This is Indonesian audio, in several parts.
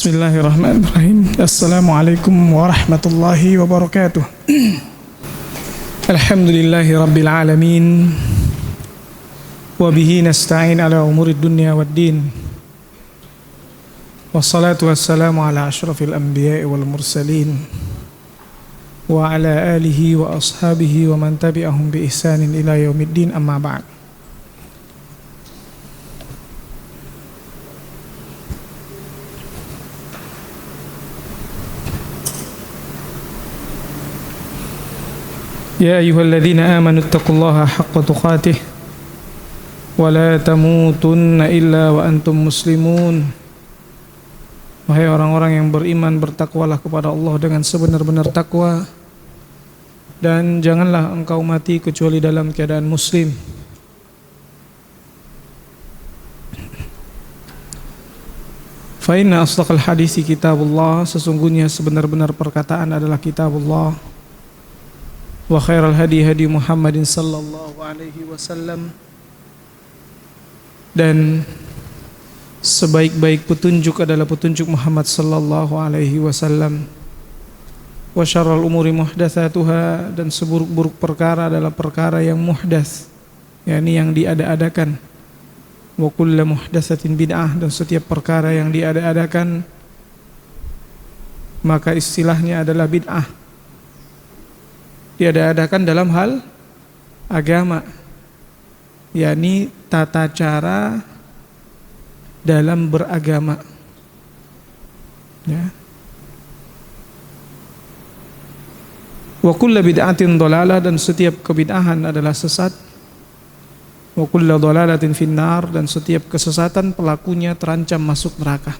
Bismillahirrahmanirrahim. Assalamualaikum warahmatullahi wabarakatuh. Alhamdulillahi rabbil alamin. Wabihi nasta'in ala umurid dunya waddin. Wassalatu wassalamu ala ashrafil anbiya'i wal mursalin. Wa ala alihi wa ashabihi wa man tabi'ahum bi ihsanin ila yaumiddin, amma ba'd. Ya ayyuhalladzina amanu taqullaha haqqa tuqatih wa la tamutunna illa wa antum muslimun. Wahai orang-orang yang beriman, bertakwalah kepada Allah dengan sebenar-benar takwa, dan janganlah engkau mati kecuali dalam keadaan muslim. Fa inna asdaqal hadisi kitabullah, sesungguhnya sebenar-benar perkataan adalah kitabullah. Wa khairal hadi hadi Muhammadin sallallahu alaihi wasallam, dan sebaik-baik petunjuk adalah petunjuk Muhammad sallallahu alaihi wasallam. Wa syarrul umuri muhdatsatuha, dan seburuk-buruk perkara adalah perkara yang muhdats, yakni yang diada-adakan. Wa kullu muhdatsatin bid'ah, dan setiap perkara yang diada-adakan maka istilahnya adalah bid'ah. Diada-adakan dalam hal agama, yakni tata cara dalam beragama, ya. Wa kullu bid'atin dhalalah, dan setiap kebid'ahan adalah sesat. Wa kullu dhalalatin finnar, dan setiap kesesatan pelakunya terancam masuk neraka.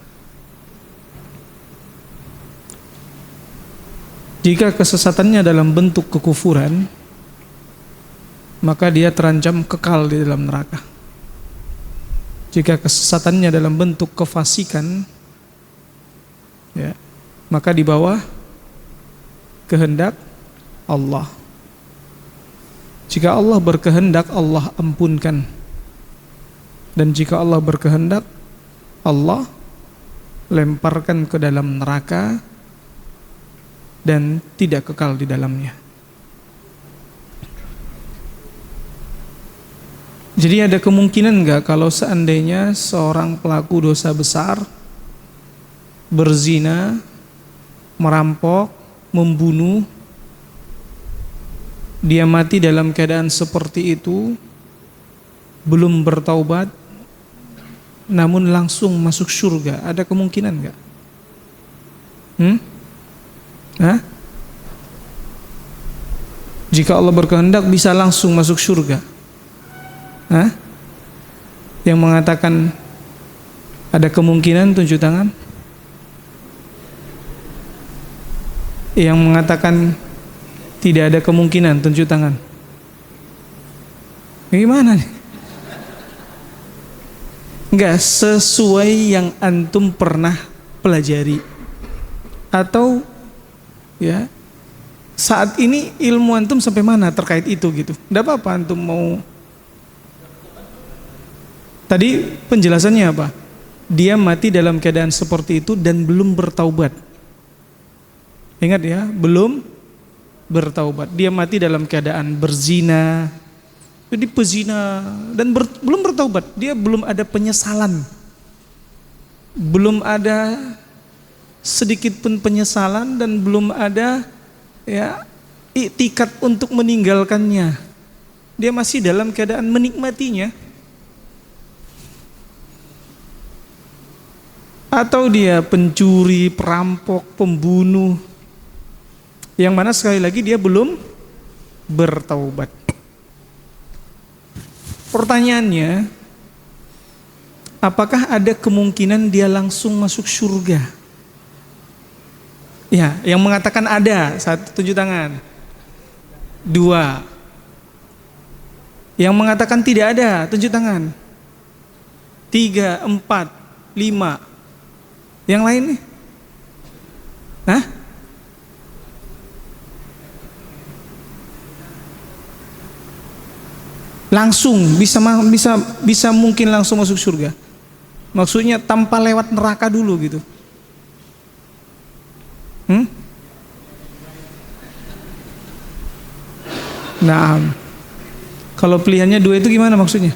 Jika kesesatannya dalam bentuk kekufuran, maka dia terancam kekal di dalam neraka. Jika kesesatannya dalam bentuk kefasikan, ya, maka di bawah kehendak Allah. Jika Allah berkehendak, Allah ampunkan. Dan jika Allah berkehendak, Allah lemparkan ke dalam neraka dan tidak kekal di dalamnya. Jadi ada kemungkinan enggak kalau seandainya seorang pelaku dosa besar, berzina, merampok, membunuh, dia mati dalam keadaan seperti itu, belum bertaubat, namun langsung masuk surga? Ada kemungkinan enggak? Jika Allah berkehendak bisa langsung masuk surga. Yang mengatakan ada kemungkinan, tunjuk tangan. Yang mengatakan tidak ada kemungkinan, tunjuk tangan. Bagaimana nih? Enggak sesuai yang antum pernah pelajari, atau ya, saat ini ilmu antum sampai mana terkait itu gitu. Enggak apa-apa antum mau. Tadi penjelasannya apa? Dia mati dalam keadaan seperti itu dan belum bertaubat. Ingat ya, belum bertaubat. Dia mati dalam keadaan berzina, jadi pezina, dan belum bertaubat. Dia belum ada penyesalan, belum ada sedikit pun penyesalan, dan belum ada ya iktikad untuk meninggalkannya. Dia masih dalam keadaan menikmatinya. Atau dia pencuri, perampok, pembunuh, yang mana sekali lagi dia belum bertaubat. Pertanyaannya, apakah ada kemungkinan dia langsung masuk surga? Ya, yang mengatakan ada, satu, tunjuk tangan. Dua. Yang mengatakan tidak ada, tunjuk tangan. Tiga, empat, lima. Yang lain nih? Langsung bisa mungkin langsung masuk surga. Maksudnya tanpa lewat neraka dulu gitu. Nah, kalau pilihannya dua itu gimana maksudnya?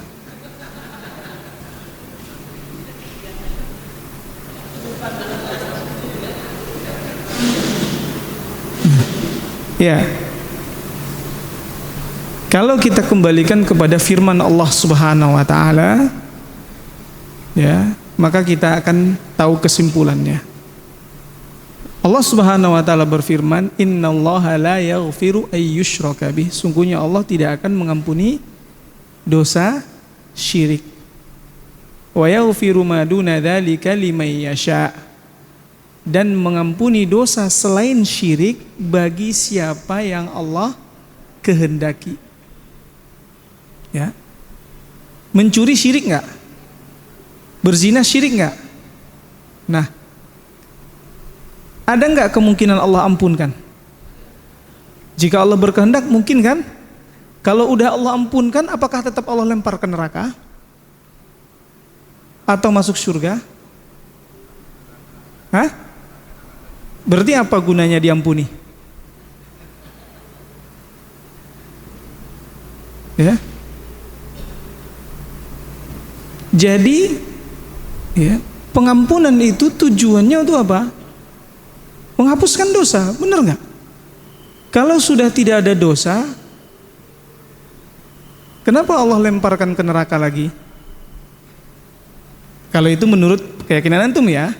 Ya. Kalau kita kembalikan kepada firman Allah Subhanahu wa taala, ya, maka kita akan tahu kesimpulannya. Allah Subhanahu wa taala berfirman, "Innallaha la yaghfiru ay yushraka bih." Sungguhnya Allah tidak akan mengampuni dosa syirik. Wa yaghfiru ma duna dzalika liman yasha. Dan mengampuni dosa selain syirik bagi siapa yang Allah kehendaki. Ya. Mencuri syirik enggak? Berzina syirik enggak? Nah, ada enggak kemungkinan Allah ampunkan? Jika Allah berkehendak mungkin kan? Kalau udah Allah ampunkan, apakah tetap Allah lempar ke neraka? Atau masuk surga? Hah? Berarti apa gunanya diampuni? Ya. Jadi, ya, pengampunan itu tujuannya untuk apa? Menghapuskan dosa, benar nggak? Kalau sudah tidak ada dosa, kenapa Allah lemparkan ke neraka lagi? Kalau itu menurut keyakinan antum ya,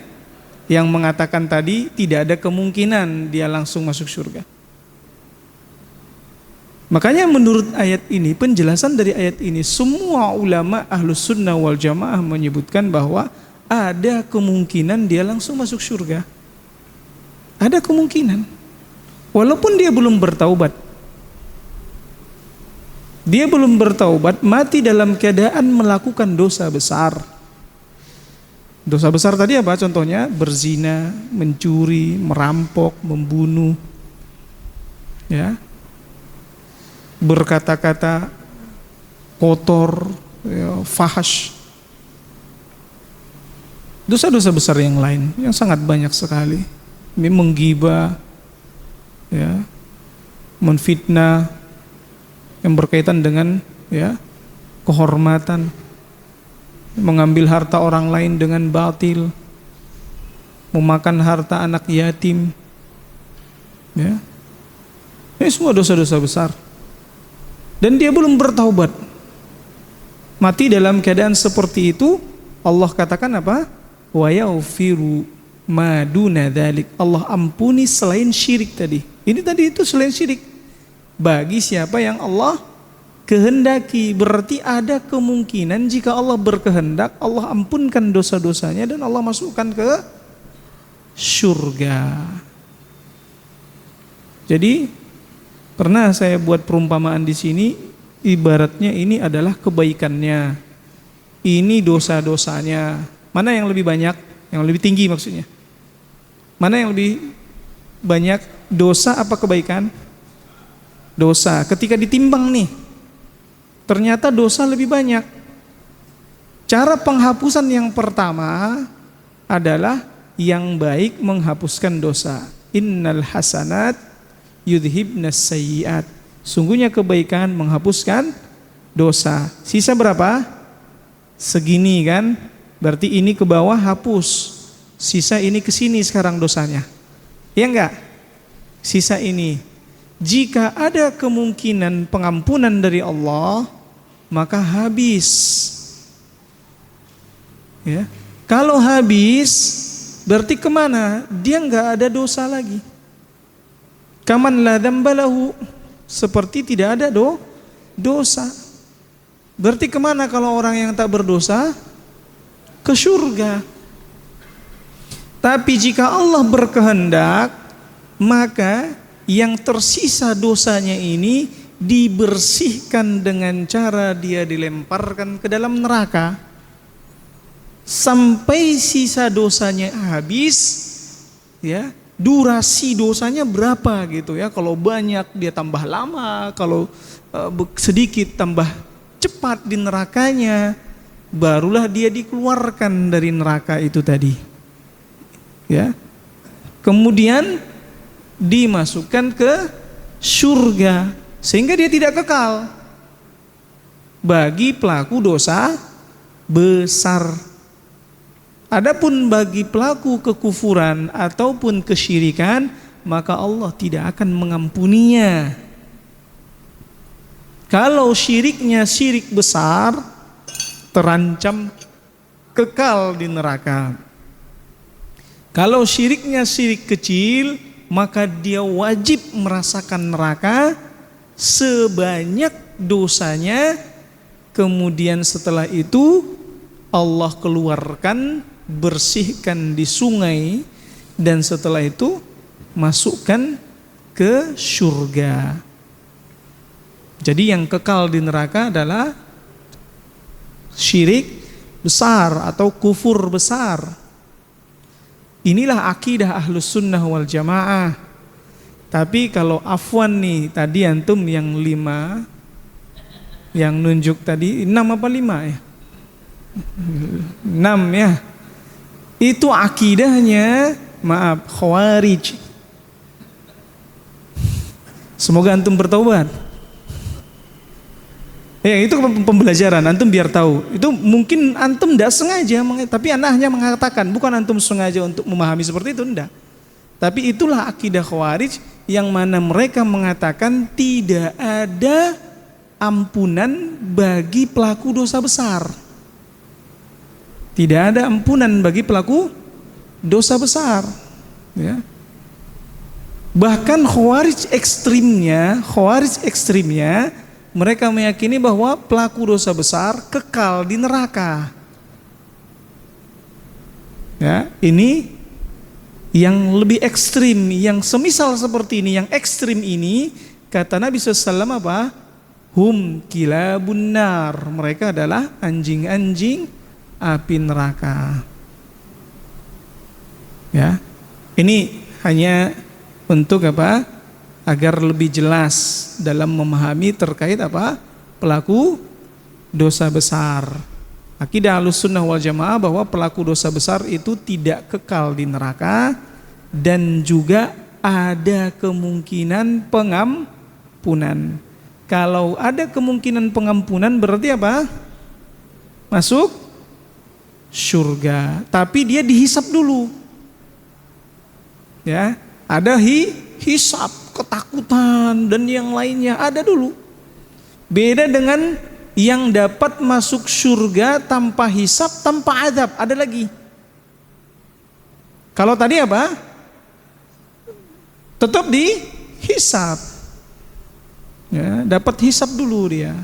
yang mengatakan tadi tidak ada kemungkinan dia langsung masuk surga. Makanya menurut ayat ini, penjelasan dari ayat ini, semua ulama Ahlus Sunnah wal Jamaah menyebutkan bahwa ada kemungkinan dia langsung masuk surga. Ada kemungkinan. Walaupun dia belum bertaubat. Dia belum bertaubat, mati dalam keadaan melakukan dosa besar. Dosa besar tadi apa? Contohnya berzina, mencuri, merampok, membunuh, ya, berkata-kata kotor, ya, fahash. Dosa-dosa besar yang lain yang sangat banyak sekali. Ini menggibah, ya, menfitnah yang berkaitan dengan, ya, kehormatan, mengambil harta orang lain dengan batil, memakan harta anak yatim, ya, ini semua dosa-dosa besar. Dan dia belum bertaubat, mati dalam keadaan seperti itu. Allah katakan apa? Wa yaghfiru ma duna dzalik. Allah ampuni selain syirik tadi. Ini tadi itu selain syirik. Bagi siapa yang Allah kehendaki, berarti ada kemungkinan jika Allah berkehendak, Allah ampunkan dosa-dosanya dan Allah masukkan ke surga. Jadi pernah saya buat perumpamaan di sini, ibaratnya ini adalah kebaikannya, ini dosa-dosanya. Mana yang lebih banyak? Yang lebih tinggi maksudnya. Mana yang lebih banyak, dosa apa kebaikan? Dosa. Ketika ditimbang nih, ternyata dosa lebih banyak. Cara penghapusan yang pertama adalah yang baik menghapuskan dosa. Innal hasanat yudhibnas sayyiat. Sungguhnya kebaikan menghapuskan dosa. Sisa berapa? Segini kan? Berarti ini ke bawah hapus. Sisa ini ke sini sekarang dosanya. Ya enggak? Sisa ini. Jika ada kemungkinan pengampunan dari Allah, maka habis. Ya. Kalau habis, berarti kemana? Dia enggak ada dosa lagi. Kaman la dzambalahu, seperti tidak ada dosa. Berarti kemana kalau orang yang tak berdosa? Ke surga. Tapi jika Allah berkehendak, maka yang tersisa dosanya ini dibersihkan dengan cara dia dilemparkan ke dalam neraka sampai sisa dosanya habis, ya. Durasi dosanya berapa gitu ya? Kalau banyak dia tambah lama, kalau sedikit tambah cepat di nerakanya, barulah dia dikeluarkan dari neraka itu tadi. Ya. Kemudian dimasukkan ke surga. Sehingga dia tidak kekal bagi pelaku dosa besar. Adapun bagi pelaku kekufuran ataupun kesyirikan, maka Allah tidak akan mengampuninya. Kalau syiriknya syirik besar, terancam kekal di neraka. Kalau syiriknya syirik kecil, maka dia wajib merasakan neraka sebanyak dosanya. Kemudian setelah itu Allah keluarkan, bersihkan di sungai, dan setelah itu masukkan ke surga. Jadi yang kekal di neraka adalah syirik besar atau kufur besar. Inilah akidah Ahlus Sunnah wal Jamaah. Tapi kalau afwan nih, tadi antum yang 5, yang nunjuk tadi 6 apa 5 ya? 6 ya. Itu akidahnya, maaf, Khawarij. Semoga antum bertaubat. Ya, itu pembelajaran antum biar tahu. Itu mungkin antum tidak sengaja, tapi anaknya mengatakan bukan antum sengaja untuk memahami seperti itu, enggak. Tapi itulah akidah Khawarij yang mana mereka mengatakan tidak ada ampunan bagi pelaku dosa besar. Tidak ada ampunan bagi pelaku dosa besar, ya. Bahkan Khawarij ekstrimnya mereka meyakini bahwa pelaku dosa besar kekal di neraka. Ya, ini yang lebih ekstrim, yang semisal seperti ini, yang ekstrim ini, kata Nabi SAW apa? Hum kilabun nar. Mereka adalah anjing-anjing api neraka. Ya, ini hanya untuk apa? Agar lebih jelas dalam memahami terkait apa? Pelaku dosa besar. Akidah Ahlussunnah wal Jamaah bahwa pelaku dosa besar itu tidak kekal di neraka dan juga ada kemungkinan pengampunan. Kalau ada kemungkinan pengampunan berarti apa? Masuk surga. Tapi dia dihisap dulu. Ya, ada hisap, ketakutan dan yang lainnya ada dulu. Beda dengan yang dapat masuk surga tanpa hisap, tanpa azab, ada lagi. Kalau tadi apa? Tetap dihisap. Ya, dapat hisap dulu dia.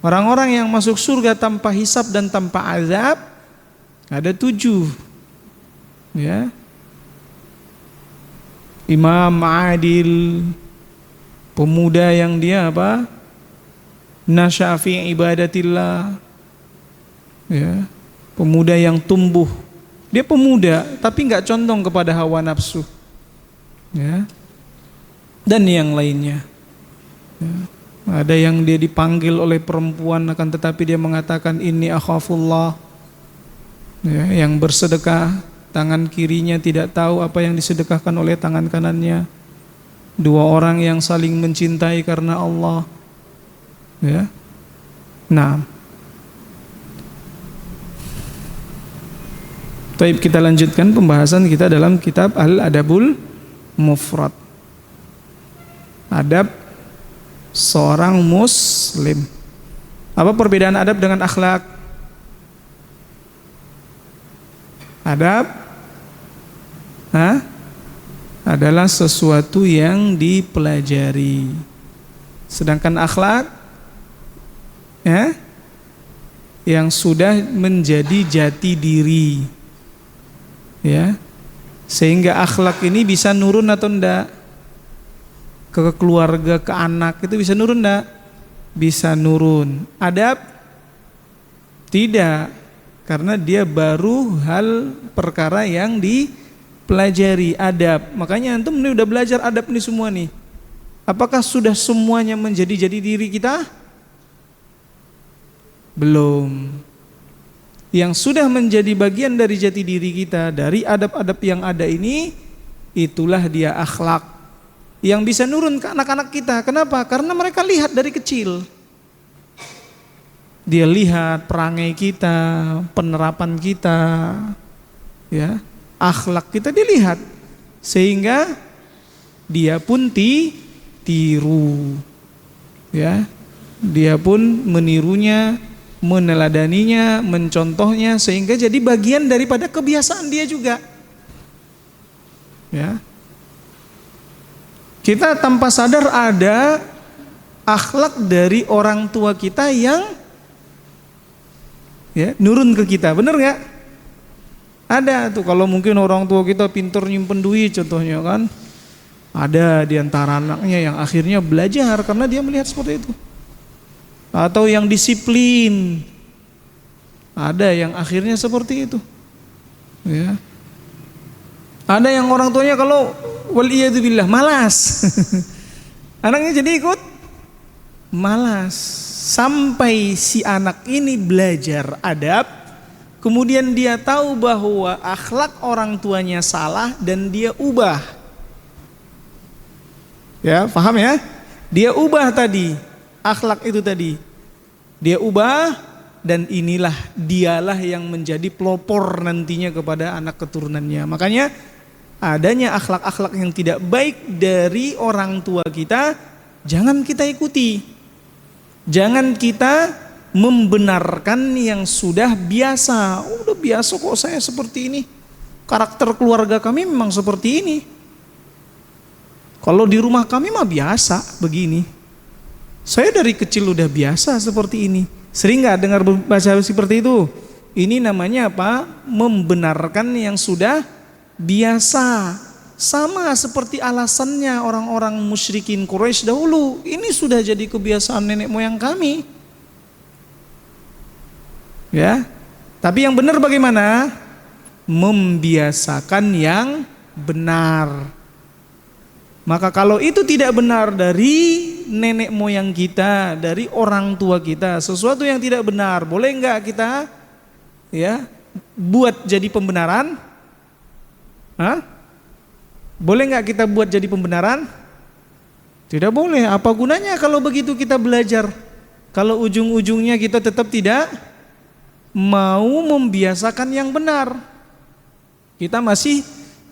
Orang-orang yang masuk surga tanpa hisap dan tanpa azab ada 7. Ya. Imam adil, pemuda yang dia apa? Nasyafi ibadatillah. Ya, pemuda yang tumbuh. Dia pemuda tapi enggak condong kepada hawa nafsu. Ya. Dan yang lainnya. Ya. Ada yang dia dipanggil oleh perempuan akan tetapi dia mengatakan inni akhafullah. Ya, yang bersedekah tangan kirinya tidak tahu apa yang disedekahkan oleh tangan kanannya. 2 orang yang saling mencintai karena Allah. Ya. Nah. Baik, kita lanjutkan pembahasan kita dalam kitab Al-Adabul Mufrad. Adab seorang muslim. Apa perbedaan adab dengan akhlak? Adab adalah sesuatu yang dipelajari. Sedangkan akhlak ya, yang sudah menjadi jati diri. Ya. Sehingga akhlak ini bisa nurun atau enggak? Ke keluarga, ke anak itu bisa nurun enggak? Bisa nurun. Adab tidak, karena dia baru hal perkara yang dipelajari. Adab, makanya antum ini udah belajar adab nih semua nih. Apakah sudah semuanya menjadi jati diri kita? Belum. Yang sudah menjadi bagian dari jati diri kita, dari adab-adab yang ada ini, itulah dia akhlak. yang bisa nurun ke anak-anak kita. Kenapa? Karena mereka lihat dari kecil. Dia lihat perangai kita, penerapan kita, ya, akhlak kita dilihat, sehingga dia pun tiru, ya, dia pun menirunya, meneladaninya, mencontohnya, sehingga jadi bagian daripada kebiasaan dia juga, ya. Kita tanpa sadar ada akhlak dari orang tua kita yang, ya, nurun ke kita, bener nggak? Ada tuh, kalau mungkin orang tua kita pintar nyimpen duit contohnya kan, ada di antara anaknya yang akhirnya belajar karena dia melihat seperti itu. Atau yang disiplin, ada yang akhirnya seperti itu, ya. Ada yang orang tuanya kalau waliyadzubillah malas, anaknya jadi ikut malas. Sampai si anak ini belajar adab, kemudian dia tahu bahwa akhlak orang tuanya salah dan dia ubah. Ya, paham ya? Dia ubah tadi, akhlak itu tadi. Dia ubah, dan inilah dialah yang menjadi pelopor nantinya kepada anak keturunannya. Makanya adanya akhlak-akhlak yang tidak baik dari orang tua kita, jangan kita ikuti. Jangan kita membenarkan yang sudah biasa. Oh, udah biasa kok saya seperti ini. Karakter keluarga kami memang seperti ini. Kalau di rumah kami mah biasa begini. Saya dari kecil udah biasa seperti ini. Sering gak dengar bahasa seperti itu? Ini namanya apa? Membenarkan yang sudah biasa. Sama seperti alasannya orang-orang musyrikin Quraisy dahulu. Ini sudah jadi kebiasaan nenek moyang kami. Ya. Tapi yang benar bagaimana? Membiasakan yang benar. Maka kalau itu tidak benar dari nenek moyang kita, dari orang tua kita, sesuatu yang tidak benar, boleh enggak kita, ya, buat jadi pembenaran? Hah? Boleh nggak kita buat jadi pembenaran? Tidak boleh. Apa gunanya kalau begitu kita belajar? Kalau ujung-ujungnya kita tetap tidak mau membiasakan yang benar, kita masih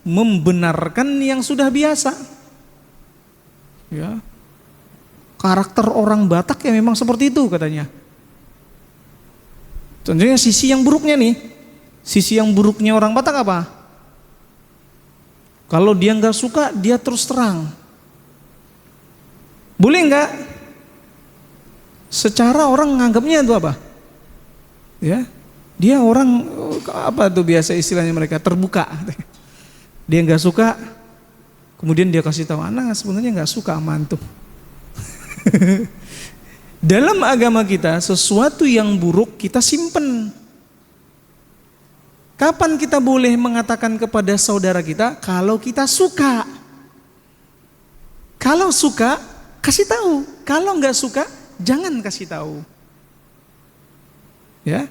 membenarkan yang sudah biasa. Ya, karakter orang Batak ya memang seperti itu katanya. Tentunya sisi yang buruknya nih, sisi yang buruknya orang Batak apa? Kalau dia nggak suka, dia terus terang. Boleh nggak? Secara orang nganggapnya itu apa? Ya, dia orang apa tuh biasa istilahnya mereka terbuka. Dia nggak suka, kemudian dia kasih tahu, anak sebenarnya nggak suka sama antum. Dalam agama kita, sesuatu yang buruk kita simpen. Kapan kita boleh mengatakan kepada saudara kita kalau kita suka? Kalau suka, kasih tahu. Kalau nggak suka, jangan kasih tahu. Ya.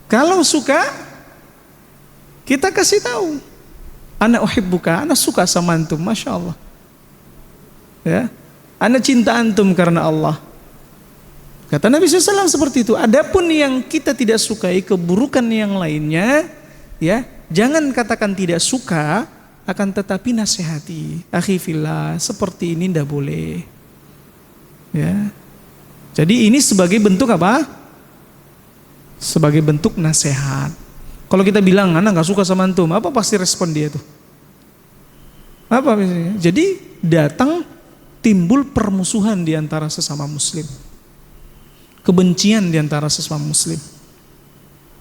Kalau suka, kita kasih tahu. Ana uhibbuka, ana suka sama antum, masya Allah. Ya. Ana cinta antum karena Allah. Kata Nabi SAW seperti itu. Adapun yang kita tidak sukai, keburukan yang lainnya, ya, jangan katakan tidak suka, akan tetapi nasihati. Akhi fillah, seperti ini tidak boleh. Ya. Jadi ini sebagai bentuk apa? Sebagai bentuk nasihat. Kalau kita bilang, anak nggak suka sama antum, apa pasti respon dia tuh? Apa biasanya? Jadi datang timbul permusuhan di antara sesama muslim. Kebencian di antara sesama muslim.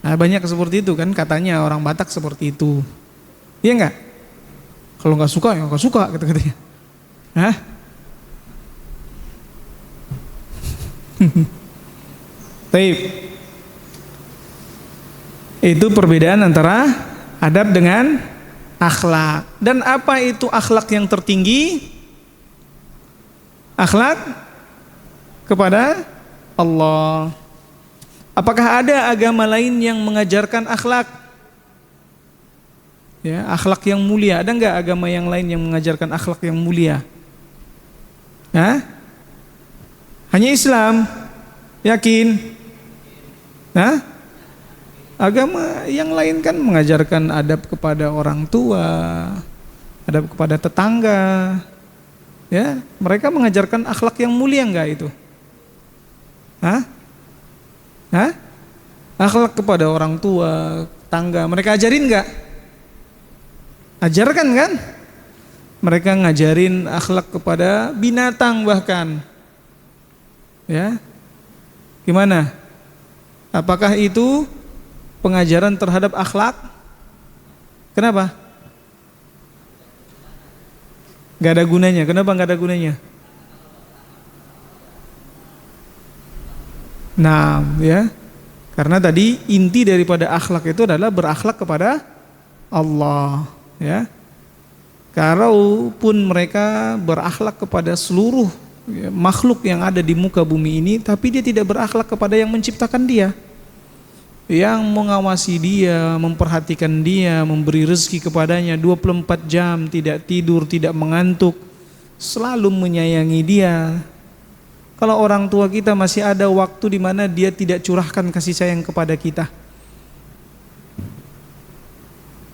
Nah, banyak seperti itu kan, katanya orang Batak seperti itu. Iya enggak? Kalau nggak suka ya nggak suka kata-katanya. Hah? Taib. Itu perbedaan antara adab dengan akhlak. Dan apa itu akhlak yang tertinggi? Akhlak kepada Allah. Apakah ada agama lain yang mengajarkan akhlak? Ya, akhlak yang mulia. Ada nggak agama yang lain yang mengajarkan akhlak yang mulia? Hah? Hanya Islam? Yakin? Hah? Agama yang lain kan mengajarkan adab kepada orang tua, adab kepada tetangga. Ya, mereka mengajarkan akhlak yang mulia enggak itu? Hah? Hah? Akhlak kepada orang tua, tetangga, mereka ajarin enggak? Ajarkan kan? Mereka ngajarin akhlak kepada binatang bahkan. Ya. Gimana? Apakah itu pengajaran terhadap akhlak? Kenapa? Gak ada gunanya. Kenapa gak ada gunanya? Nah, ya. Karena tadi inti daripada akhlak itu adalah berakhlak kepada Allah, ya. Kalaupun mereka berakhlak kepada seluruh makhluk yang ada di muka bumi ini, tapi dia tidak berakhlak kepada yang menciptakan dia, yang mengawasi dia, memperhatikan dia, memberi rezeki kepadanya 24 jam, tidak tidur, tidak mengantuk, selalu menyayangi dia. Kalau orang tua kita masih ada waktu di mana dia tidak curahkan kasih sayang kepada kita.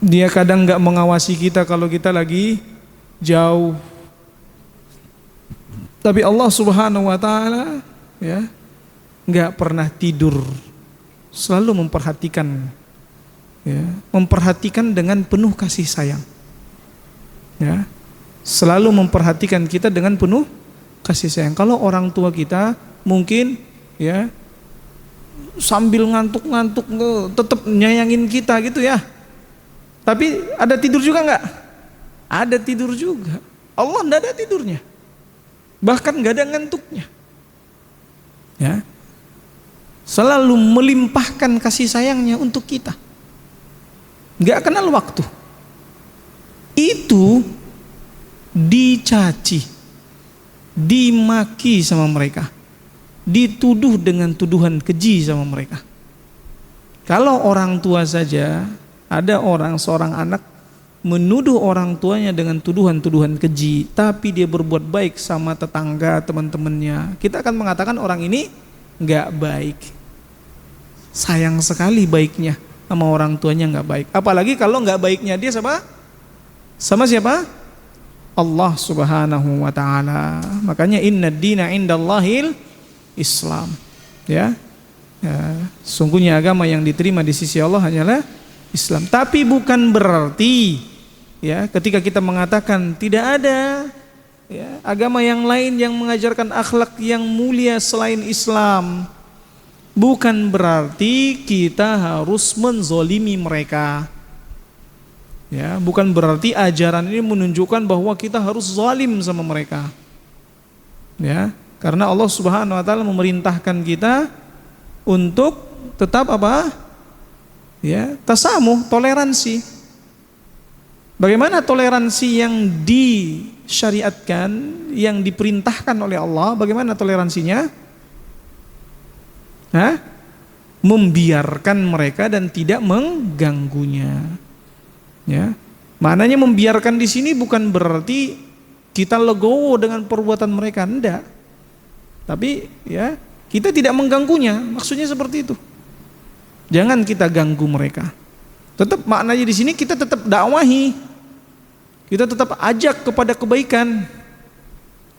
Dia kadang nggak mengawasi kita kalau kita lagi jauh. Tapi Allah Subhanahu wa taala ya nggak pernah tidur. Selalu memperhatikan, ya, memperhatikan dengan penuh kasih sayang, ya, selalu memperhatikan kita dengan penuh kasih sayang. Kalau orang tua kita mungkin, ya, sambil ngantuk-ngantuk tetap nyayangin kita gitu ya. Tapi ada tidur juga nggak? Ada tidur juga. Allah nggak ada tidurnya, bahkan nggak ada ngantuknya, ya. Selalu melimpahkan kasih sayangnya untuk kita, nggak kenal waktu. Itu dicaci, dimaki sama mereka, dituduh dengan tuduhan keji sama mereka. Kalau orang tua saja, ada seorang anak menuduh orang tuanya dengan tuduhan-tuduhan keji, tapi dia berbuat baik sama tetangga, teman-temannya, kita akan mengatakan orang ini nggak baik. Sayang sekali baiknya, sama orang tuanya nggak baik. Apalagi kalau nggak baiknya dia sama siapa? Allah Subhanahu wa taala. Makanya inna dina indallahil Islam. Ya. Sungguhnya agama yang diterima di sisi Allah hanyalah Islam. Tapi bukan berarti, ya, ketika kita mengatakan tidak ada, ya, agama yang lain yang mengajarkan akhlak yang mulia selain Islam, bukan berarti kita harus menzolimi mereka. Ya, bukan berarti ajaran ini menunjukkan bahwa kita harus zalim sama mereka. Ya, karena Allah Subhanahu wa taala memerintahkan kita untuk tetap apa? Ya, tasamuh, toleransi. Bagaimana toleransi yang disyariatkan, yang diperintahkan oleh Allah? Bagaimana toleransinya? Membiarkan mereka dan tidak mengganggunya. Ya, maknanya membiarkan di sini bukan berarti kita legowo dengan perbuatan mereka, enggak. Tapi ya, kita tidak mengganggunya, maksudnya seperti itu. Jangan kita ganggu mereka. Tetap maknanya di sini kita tetap dakwahi. Kita tetap ajak kepada kebaikan.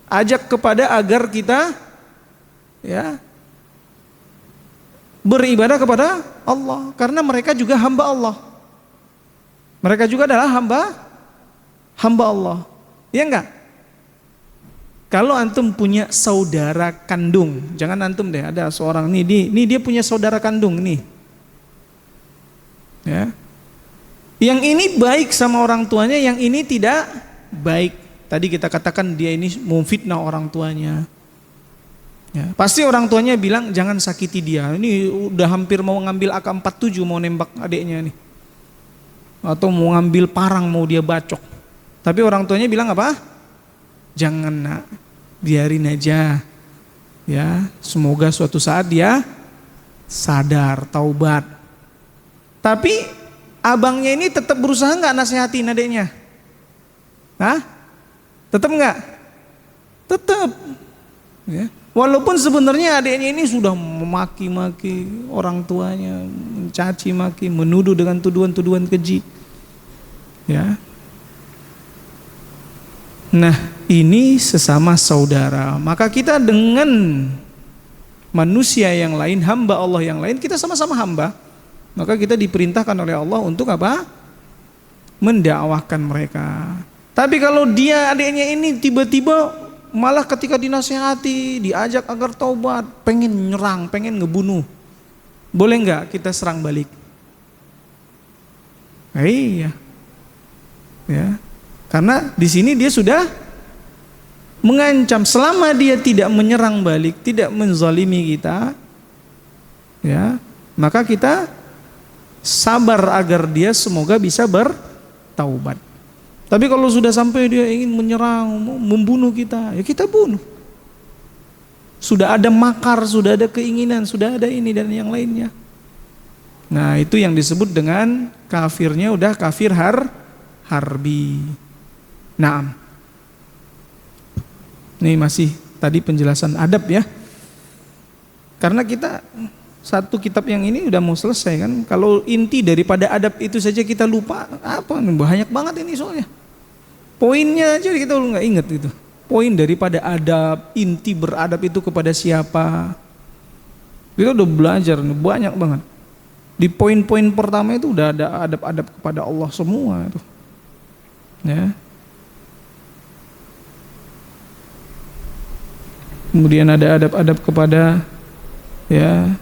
Ajak kepada agar kita, ya, beribadah kepada Allah, karena mereka juga hamba Allah. Mereka juga adalah hamba Allah. Ya enggak? Kalau antum punya saudara kandung, jangan antum deh, ada seorang nih dia punya saudara kandung nih. Ya. Yang ini baik sama orang tuanya, yang ini tidak baik. Tadi kita katakan dia ini memfitnah orang tuanya. Ya, pasti orang tuanya bilang jangan sakiti dia. Ini udah hampir mau ngambil AK-47 mau nembak adiknya nih. Atau mau ngambil parang mau dia bacok. Tapi orang tuanya bilang apa? Jangan nak, biarin aja. Ya, semoga suatu saat dia sadar, taubat. Tapi abangnya ini tetap berusaha nggak nasehatin adiknya? Hah? Tetap nggak? Tetap. Ya. Walaupun sebenarnya adiknya ini sudah memaki-maki orang tuanya, mencaci maki, menuduh dengan tuduhan-tuduhan keji. Ya. Nah, ini sesama saudara. Maka kita dengan manusia yang lain, hamba Allah yang lain, kita sama-sama hamba. Maka kita diperintahkan oleh Allah untuk apa? Mendakwahkan mereka. Tapi kalau dia adiknya ini tiba-tiba malah ketika dinasehati, diajak agar taubat, pengen nyerang, pengen ngebunuh, boleh nggak kita serang balik? Iya, ya, karena di sini dia sudah mengancam. Selama dia tidak menyerang balik, tidak menzalimi kita, ya, maka kita sabar agar dia semoga bisa bertaubat. Tapi kalau sudah sampai dia ingin menyerang, membunuh kita, ya kita bunuh. Sudah ada makar, sudah ada keinginan, sudah ada ini dan yang lainnya. Nah, itu yang disebut dengan kafirnya udah kafir harbi. Naam. Ini masih tadi penjelasan adab ya. Karena kita satu kitab yang ini udah mau selesai kan. Kalau inti daripada adab itu saja kita lupa, apa banyak banget ini soalnya. Poinnya aja kita nggak ingat gitu. Poin daripada adab, inti beradab itu kepada siapa. Kita udah belajar banyak banget. Di poin-poin pertama itu udah ada adab-adab kepada Allah semua itu. Ya. Kemudian ada adab-adab kepada ya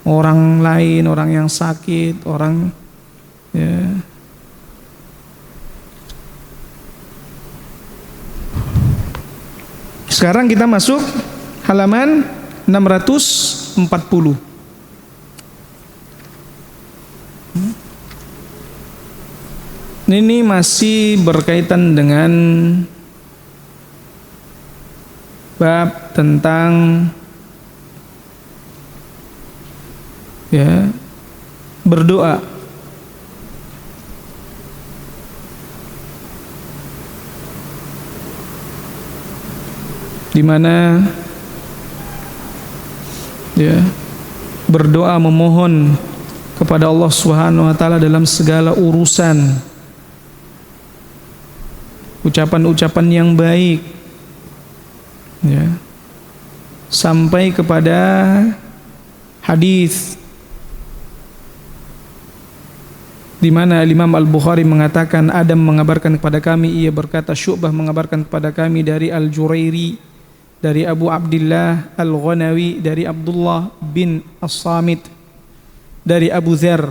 orang lain, orang yang sakit, orang ya. Sekarang kita masuk halaman 640. Ini masih berkaitan dengan bab tentang ya berdoa. Di mana ya berdoa memohon kepada Allah Subhanahu wa taala dalam segala urusan. Ucapan-ucapan yang baik. Ya. Sampai kepada hadis di mana Imam Al-Bukhari mengatakan Adam mengabarkan kepada kami, ia berkata Syu'bah mengabarkan kepada kami dari Al-Jurairi, dari Abu Abdullah Al-Ghanawi, dari Abdullah bin As-Samit, dari Abu Dzar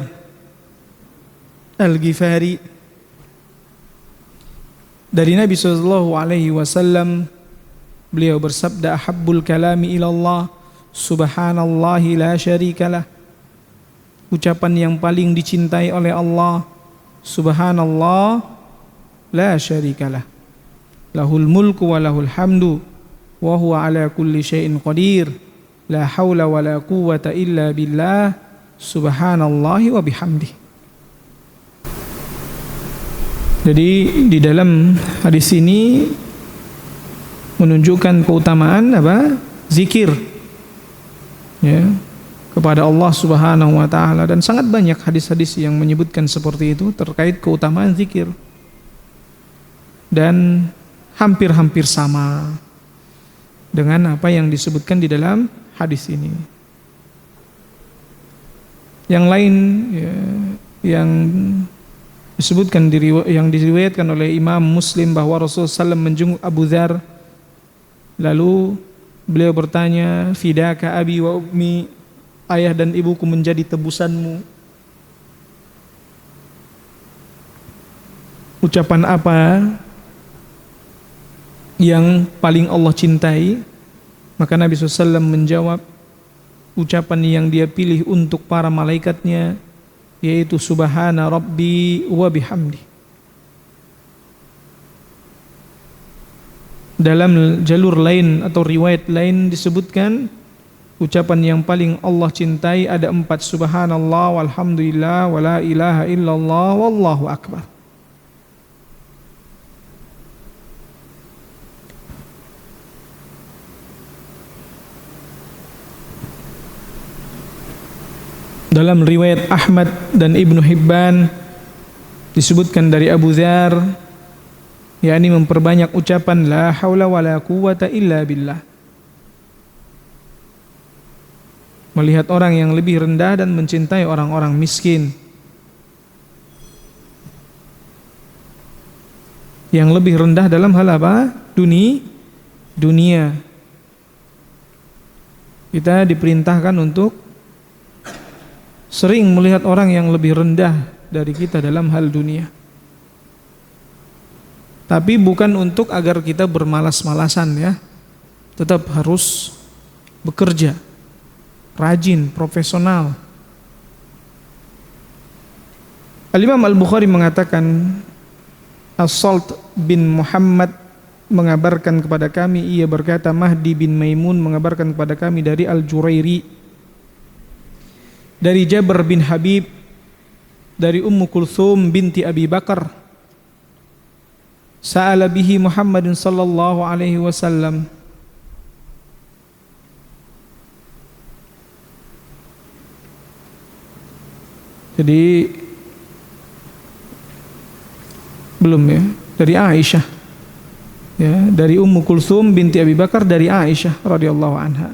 Al-Ghifari, dari Nabi SAW. Beliau bersabda, ahabbul kalami ilallah subhanallahi la syarikalah. Ucapan yang paling dicintai oleh Allah, subhanallah la syarikalah, lahul mulku wa lahul hamdu wa huwa ala kulli syai'in qadir, la haula wa la quwwata illa billah, subhanallahi wa bihamdih. Jadi di dalam hadis ini menunjukkan keutamaan apa? Zikir. Ya, kepada Allah Subhanahu wa taala, dan sangat banyak hadis-hadis yang menyebutkan seperti itu terkait keutamaan zikir. Dan hampir-hampir sama dengan apa yang disebutkan di dalam hadis ini. Yang lain ya, yang disebutkan yang diriwayatkan oleh Imam Muslim bahwa Rasulullah SAW menjenguk Abu Dzar, lalu beliau bertanya, fidaka abi wa ummi, ayah dan ibuku menjadi tebusanmu. Ucapan apa yang paling Allah cintai? Maka Nabi SAW menjawab, ucapan yang dia pilih untuk para malaikatnya, yaitu subhana rabbi wa bihamdi. Dalam jalur lain atau riwayat lain disebutkan Ucapan yang paling Allah cintai ada 4, subhanallah, walhamdulillah, wala ilaha illallah, wallahu akbar. Dalam riwayat Ahmad dan Ibnu Hibban disebutkan dari Abu Dzar, yakni memperbanyak ucapan la haula wala quwata illa billah. Melihat orang yang lebih rendah dan mencintai orang-orang miskin, yang lebih rendah dalam hal apa? Dunia. Kita diperintahkan untuk sering melihat orang yang lebih rendah dari kita dalam hal dunia. Tapi bukan untuk agar kita bermalas-malasan ya. Tetap harus bekerja, rajin, profesional. Al-Imam Al-Bukhari mengatakan, As-Salt bin Muhammad mengabarkan kepada kami, ia berkata, Mahdi bin Maimun mengabarkan kepada kami dari Al-Jurairi, dari Jabir bin Habib, dari Ummu Kulthum binti Abi Bakar, sa'ala bihi Muhammadin sallallahu alaihi wasallam. Jadi belum ya, dari Aisyah ya, dari Ummu Kulthum binti Abi Bakar dari Aisyah radhiyallahu anha.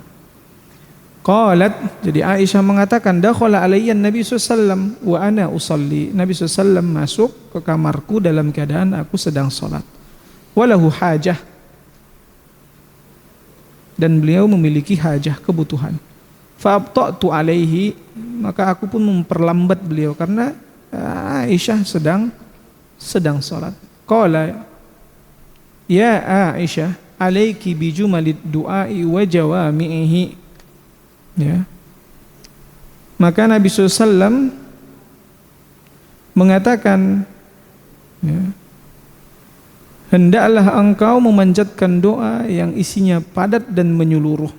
Qalat, jadi Aisyah mengatakan, dakhala alayya Nabi sallallahu wa ana usalli. Nabi sallallahu masuk ke kamarku dalam keadaan aku sedang salat. Walahu hajah, dan beliau memiliki hajah, kebutuhan. Fa abta'tu alaihi, maka aku pun memperlambat beliau karena Aisyah sedang salat. Qala, ya Aisyah, alaiki bi jumalid du'ai wa jawami'ihi. Ya. Maka Nabi SAW mengatakan, ya, hendaklah engkau memanjatkan doa yang isinya padat dan menyeluruh.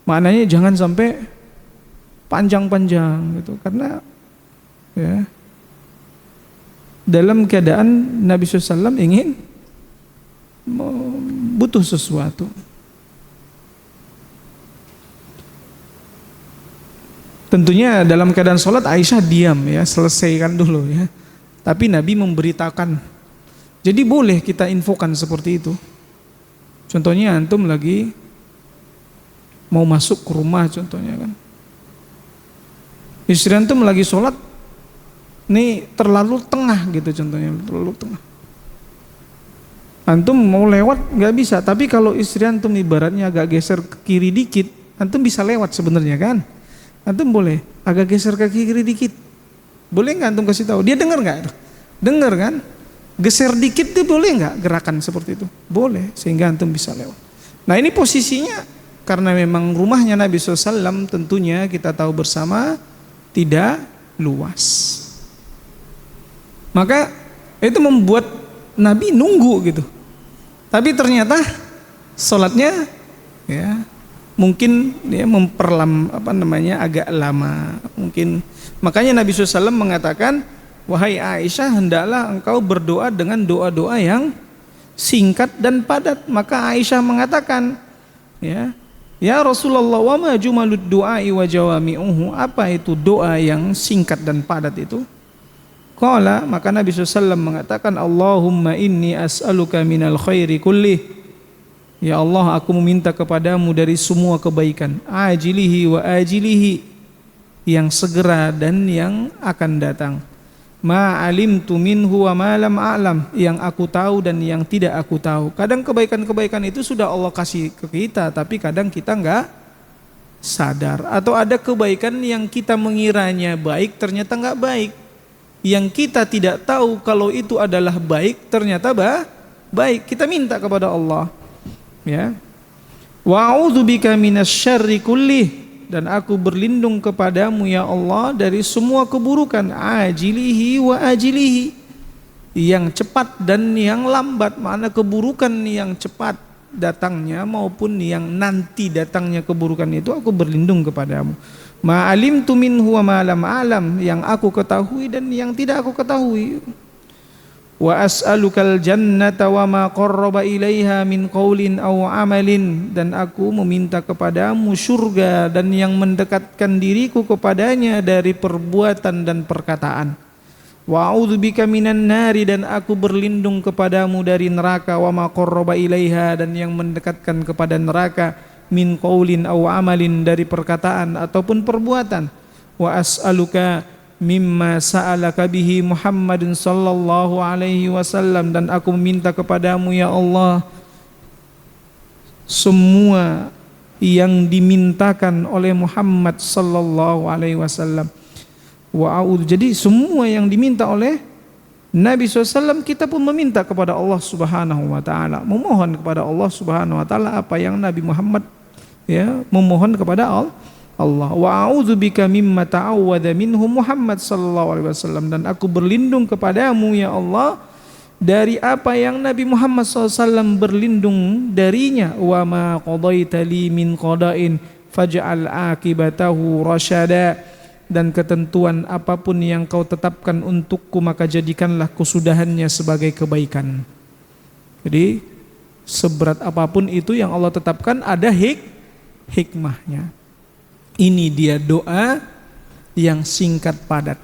Maknanya jangan sampai panjang-panjang gitu, karena ya, dalam keadaan Nabi SAW ingin butuh sesuatu. Tentunya dalam keadaan sholat Aisyah diam ya, selesaikan dulu ya. Tapi Nabi memberitakan. Jadi boleh kita infokan seperti itu. Contohnya antum lagi mau masuk ke rumah contohnya kan. Istri antum lagi sholat, ini terlalu tengah gitu contohnya, terlalu tengah. Antum mau lewat nggak bisa, tapi kalau istri antum ibaratnya agak geser ke kiri dikit, antum bisa lewat sebenarnya kan. Antum boleh agak geser ke kiri dikit. Boleh nggak antum kasih tahu? Dia dengar nggak? Dengar kan? Geser dikit itu boleh nggak gerakan seperti itu? Boleh, sehingga antum bisa lewat. Nah ini posisinya karena memang rumahnya Nabi SAW tentunya kita tahu bersama tidak luas. Maka itu membuat Nabi nunggu gitu. Tapi ternyata sholatnya ya mungkin dia agak lama mungkin. Makanya Nabi SAW mengatakan, wahai Aisyah, hendaklah engkau berdoa dengan doa-doa yang singkat dan padat. Maka Aisyah mengatakan, ya Rasulullah, wa ma jumalud du'ai wa jawami'uhu, apa itu doa yang singkat dan padat itu? Qala, maka Nabi SAW mengatakan, Allahumma inni as'aluka minal khairi kullih. Ya Allah, aku meminta kepadamu dari semua kebaikan, ajilihi wa ajilihi, yang segera dan yang akan datang. Ma alimtu minhu wa ma lam a'lam, yang aku tahu dan yang tidak aku tahu. Kadang kebaikan-kebaikan itu sudah Allah kasih ke kita, tapi kadang kita enggak sadar. Atau ada kebaikan yang kita mengiranya baik, ternyata enggak baik. Yang kita tidak tahu kalau itu adalah baik, ternyata baik. Kita minta kepada Allah. Ya. Wa a'udzubika minasyarri kullih, dan aku berlindung kepadamu ya Allah dari semua keburukan, ajilihi wa ajilihi, yang cepat dan yang lambat. Mana keburukan yang cepat datangnya maupun yang nanti datangnya keburukan itu, aku berlindung kepadamu. Ma alimtu minhu wa ma lam a'lam, yang aku ketahui dan yang tidak aku ketahui. Wa as'alukal jannata wa ma qarraba ilaiha min qaulin aw amalin, dan aku meminta kepadamu surga dan yang mendekatkan diriku kepadanya dari perbuatan dan perkataan. Wa a'udzubika minan nari, dan aku berlindung kepadamu dari neraka, wa ma qarraba ilaiha, dan yang mendekatkan kepada neraka, min qaulin aw amalin, dari perkataan ataupun perbuatan. Wa as'aluka mimma sa'alaka bihi Muhammadin sallallahu alaihi wasallam, dan aku meminta kepadamu ya Allah semua yang dimintakan oleh Muhammad sallallahu alaihi wasallam. Jadi semua yang diminta oleh Nabi SAW kita pun meminta kepada Allah Subhanahu wa taala, memohon kepada Allah Subhanahu wa taala apa yang Nabi Muhammad memohon kepada Allah. Wa a'udzubika mimma ta'awwadha minhu Muhammad sallallahu alaihi wasallam, dan aku berlindung kepadamu ya Allah dari apa yang Nabi Muhammad SAW berlindung darinya. Wa ma qadaita li min qada'in faj'al akibatahu rasyada, dan ketentuan apapun yang kau tetapkan untukku maka jadikanlah kesudahannya sebagai kebaikan. Jadi seberat apapun itu yang Allah tetapkan ada hikmahnya. Ini dia doa yang singkat padat,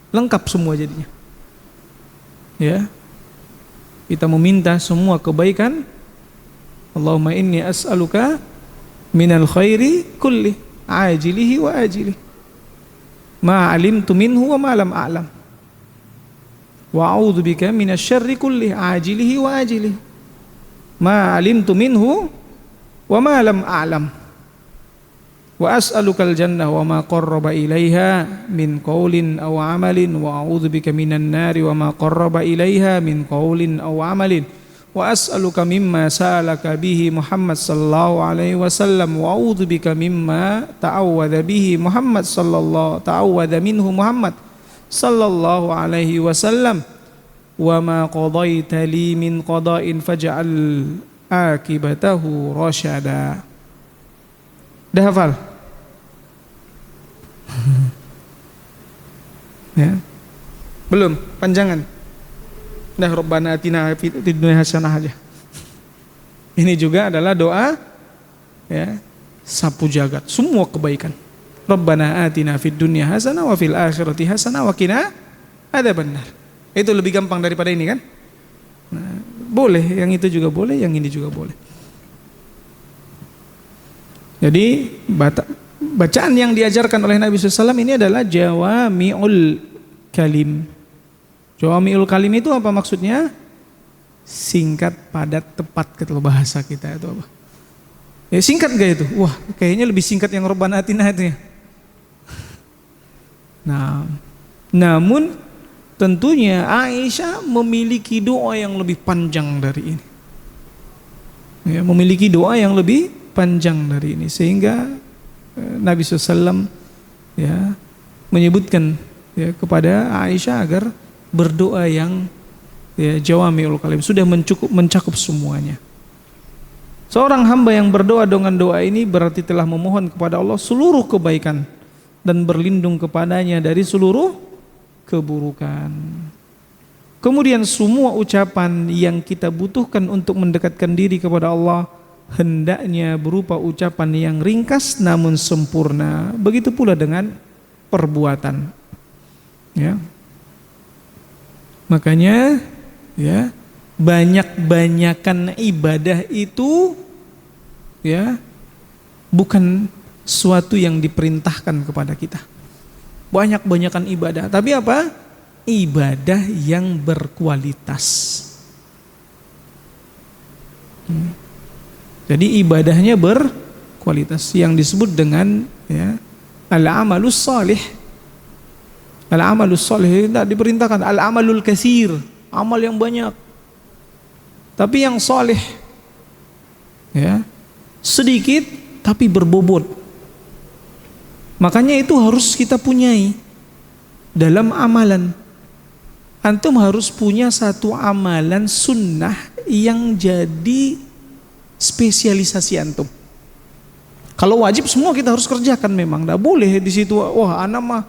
lengkap semua jadinya. Ya, kita meminta semua kebaikan. Allahumma inni as'aluka minal khairi kulli ajilihi wa ajilihi ma alimtu minhu wa ma lam a'lam, wa a'udzubika minasy syarri kulli ajilihi wa ajilihi ma alimtu minhu wa ma lam a'lam, wa as'alukal jannah wa ma qarraba ilaiha min qaulin aw amalin, wa a'udzubika minan nari wa ma qarraba ilaiha min qaulin aw amalin, wa as'aluka mimma sa'alaka bihi Muhammad sallallahu alaihi wasallam, wa a'udzubika mimma ta'awwadha bihi Muhammad ta'awwadha minhu Muhammad sallallahu alaihi wasallam, wa ma qadaita li min qada'in faj'al akibatahu rasyada. Dah hafal? Ya. Belum? Panjangan? Dah, Rabbana atina fid dunya hasanah aja. Ini juga adalah doa ya, sapu jagat semua kebaikan. Rabbana atina fid dunya hasanah wa fil akhirati hasanah wa qina adzabannar. Itu lebih gampang daripada ini kan? Nah, boleh, yang itu juga boleh, yang ini juga boleh. Jadi bacaan yang diajarkan oleh Nabi SAW ini adalah jawami'ul kalim. Jawami'ul kalim itu apa maksudnya? Singkat, padat, tepat, gitu bahasa kita itu apa? Ya singkat gak itu? Wah, kayaknya lebih singkat yang Rabbana atina itu ya. Nah, namun tentunya Aisyah memiliki doa yang lebih panjang dari ini. Ya, memiliki doa yang lebih panjang dari ini, sehingga Nabi SAW ya menyebutkan ya kepada Aisyah agar berdoa yang ya jawami'ul kalim, sudah mencakup semuanya. Seorang hamba yang berdoa dengan doa ini berarti telah memohon kepada Allah seluruh kebaikan dan berlindung kepadanya dari seluruh keburukan. Kemudian semua ucapan yang kita butuhkan untuk mendekatkan diri kepada Allah hendaknya berupa ucapan yang ringkas namun sempurna. Begitu pula dengan perbuatan. Ya. Makanya ya, banyak-banyakan ibadah itu ya bukan suatu yang diperintahkan kepada kita. Banyak-banyakan ibadah, tapi apa? Ibadah yang berkualitas. Jadi ibadahnya berkualitas yang disebut dengan ya, al-amalus salih. Al-amalus salih tidak diperintahkan al-amalul katsir, amal yang banyak. Tapi yang salih ya, sedikit tapi berbobot. Makanya itu harus kita punyai dalam amalan. Antum harus punya satu amalan sunnah yang jadi spesialisasi antum. Kalau wajib semua kita harus kerjakan memang, tidak boleh di situ wah anak mah